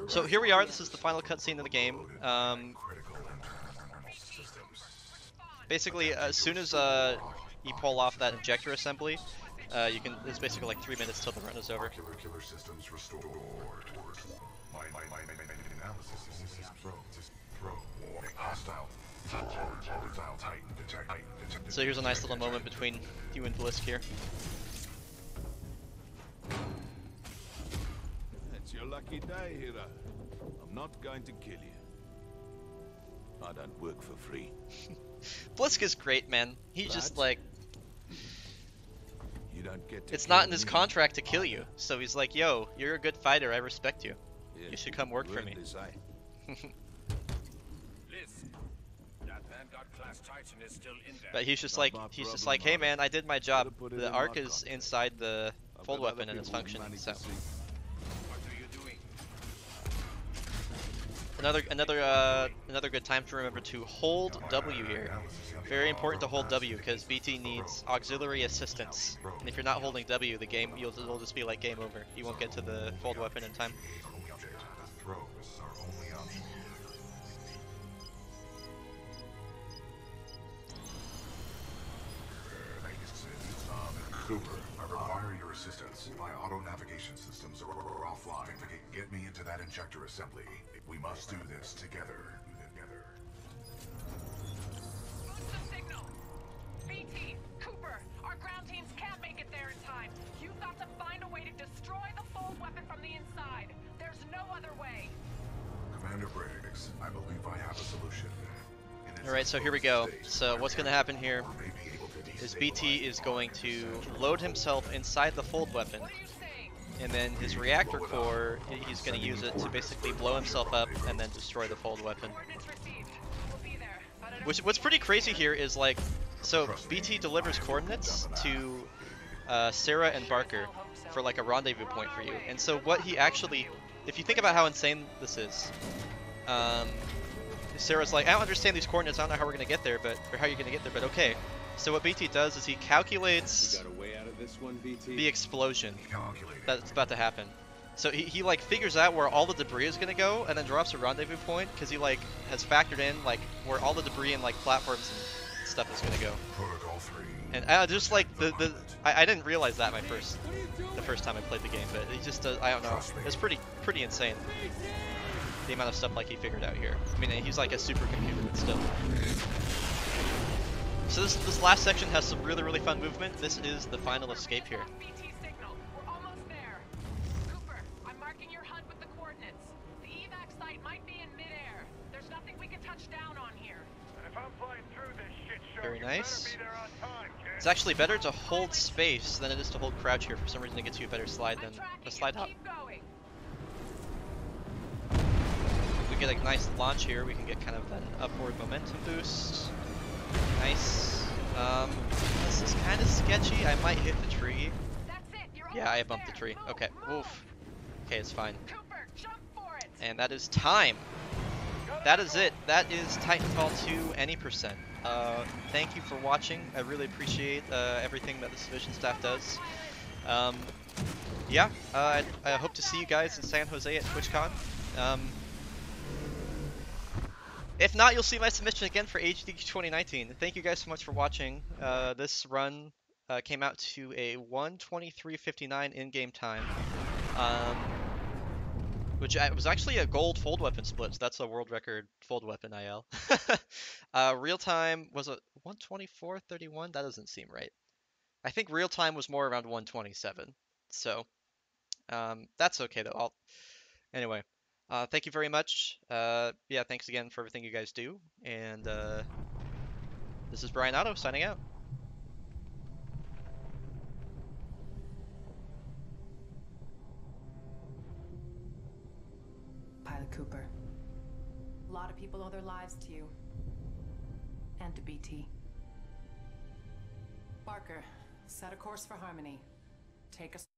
So here we are. This is the final cutscene of the game. Basically, as soon as you pull off that injector assembly, you can. It's basically like 3 minutes till the run is over.
Ocular systems restored. My analysis is pro. Hostile Titan detected.
So here's a nice little moment between you and Blisk here.
It's your lucky day, hero. I'm not going to kill you. I don't work for free.
Blisk is great, man. He's just like,
You don't get to
it's not
kill
in his
me.
contract to kill you. So he's like, yo, you're a good fighter. I respect you.
Yeah,
You should come work for
earned
me.
this, eh?
Listen, that Vanguard class Titan is still in there.
But he's just
Not
like,
my
he's just
problem,
like, hey
Ark.
man, I did my job.
Could've put it
The
in
arc
my
is
contract.
inside the
I've
fold
got other
weapon and it's
people with
functioning.
money
So
to see.
What are you doing?
another good time to remember to hold W here. Very important to hold W because BT needs auxiliary assistance. And if you're not holding W, the game it'll just be like game over. You won't get to the fold weapon in time.
Cooper, I require your assistance. My auto navigation systems are offline. Get me into that injector assembly. We must do this together.
Boost the signal. BT, Cooper, our ground teams can't make it there in time. You've got to find a way to destroy the fold weapon from the inside. There's no other way.
Commander Briggs, I believe I have a solution.
Alright, so here we go. So what's going to happen here is BT is going to load himself inside the fold weapon.
What are you saying?
And then his reactor core, he's going to use it to basically blow himself up and then destroy the fold weapon.
Coordinates received. We'll be there. But I don't
What's
see
pretty
any
crazy
chance.
here is like, so BT delivers coordinates to Sarah and Barker for like a rendezvous point for you. And so what he actually, if you think about how insane this is, Sarah's like, I don't understand these coordinates, I don't know how we're going to get there, or how you're going to get there, but okay. So what BT does is he
You
calculates
got a way out of this one, BT?
the explosion that's about to happen. So he like figures out where all the debris is gonna go and then drops a rendezvous point because he like has factored in like where all the debris and like platforms and stuff is gonna go.
Protocol 3.
And I just like I didn't realize that the first time I played the game, but he just does, I don't know. It's pretty insane. The amount of stuff like he figured out here. I mean, he's like a supercomputer, but still. So this last section has some really fun movement. This is the final escape here.
BT signal. We're almost there. Cooper, I'm marking your HUD with the coordinates. The evac site might be in midair. There's nothing we can touch down on here.
If I'm flying through this shit show,
Very
you
nice.
better be there on time, kid.
It's actually better to hold space than it is to hold crouch here. For some reason, it gets you a better slide
I'm
than
tracking
a slide
you.
hop.
Keep going.
If we get a nice launch here, we can get kind of an upward momentum boost. Nice. This is kind of sketchy. I might hit the tree.
That's it. You're
Yeah, I
almost
bumped the
there.
tree.
Move,
Okay,
move.
oof. Okay, it's fine.
Cooper, jump for it.
And that is time. That is it. That is Titanfall 2 any percent. Thank you for watching. I really appreciate everything that this Division staff does. Yeah, I hope to see you guys in San Jose at Twitchcon. If not, you'll see my submission again for GDQx 2019. Thank you guys so much for watching. This run came out to a 1:23:59 in-game time, which was actually a gold fold weapon split. So that's a world record fold weapon IL. Real time was a 1:24:31. That doesn't seem right. I think real time was more around 1:27. So that's okay though. Anyway. Thank you very much. Yeah, thanks again for everything you guys do. And this is Brian Otto signing out.
Pilot Cooper. A lot of people owe their lives to you. And to BT. Barker, set a course for Harmony. Take us.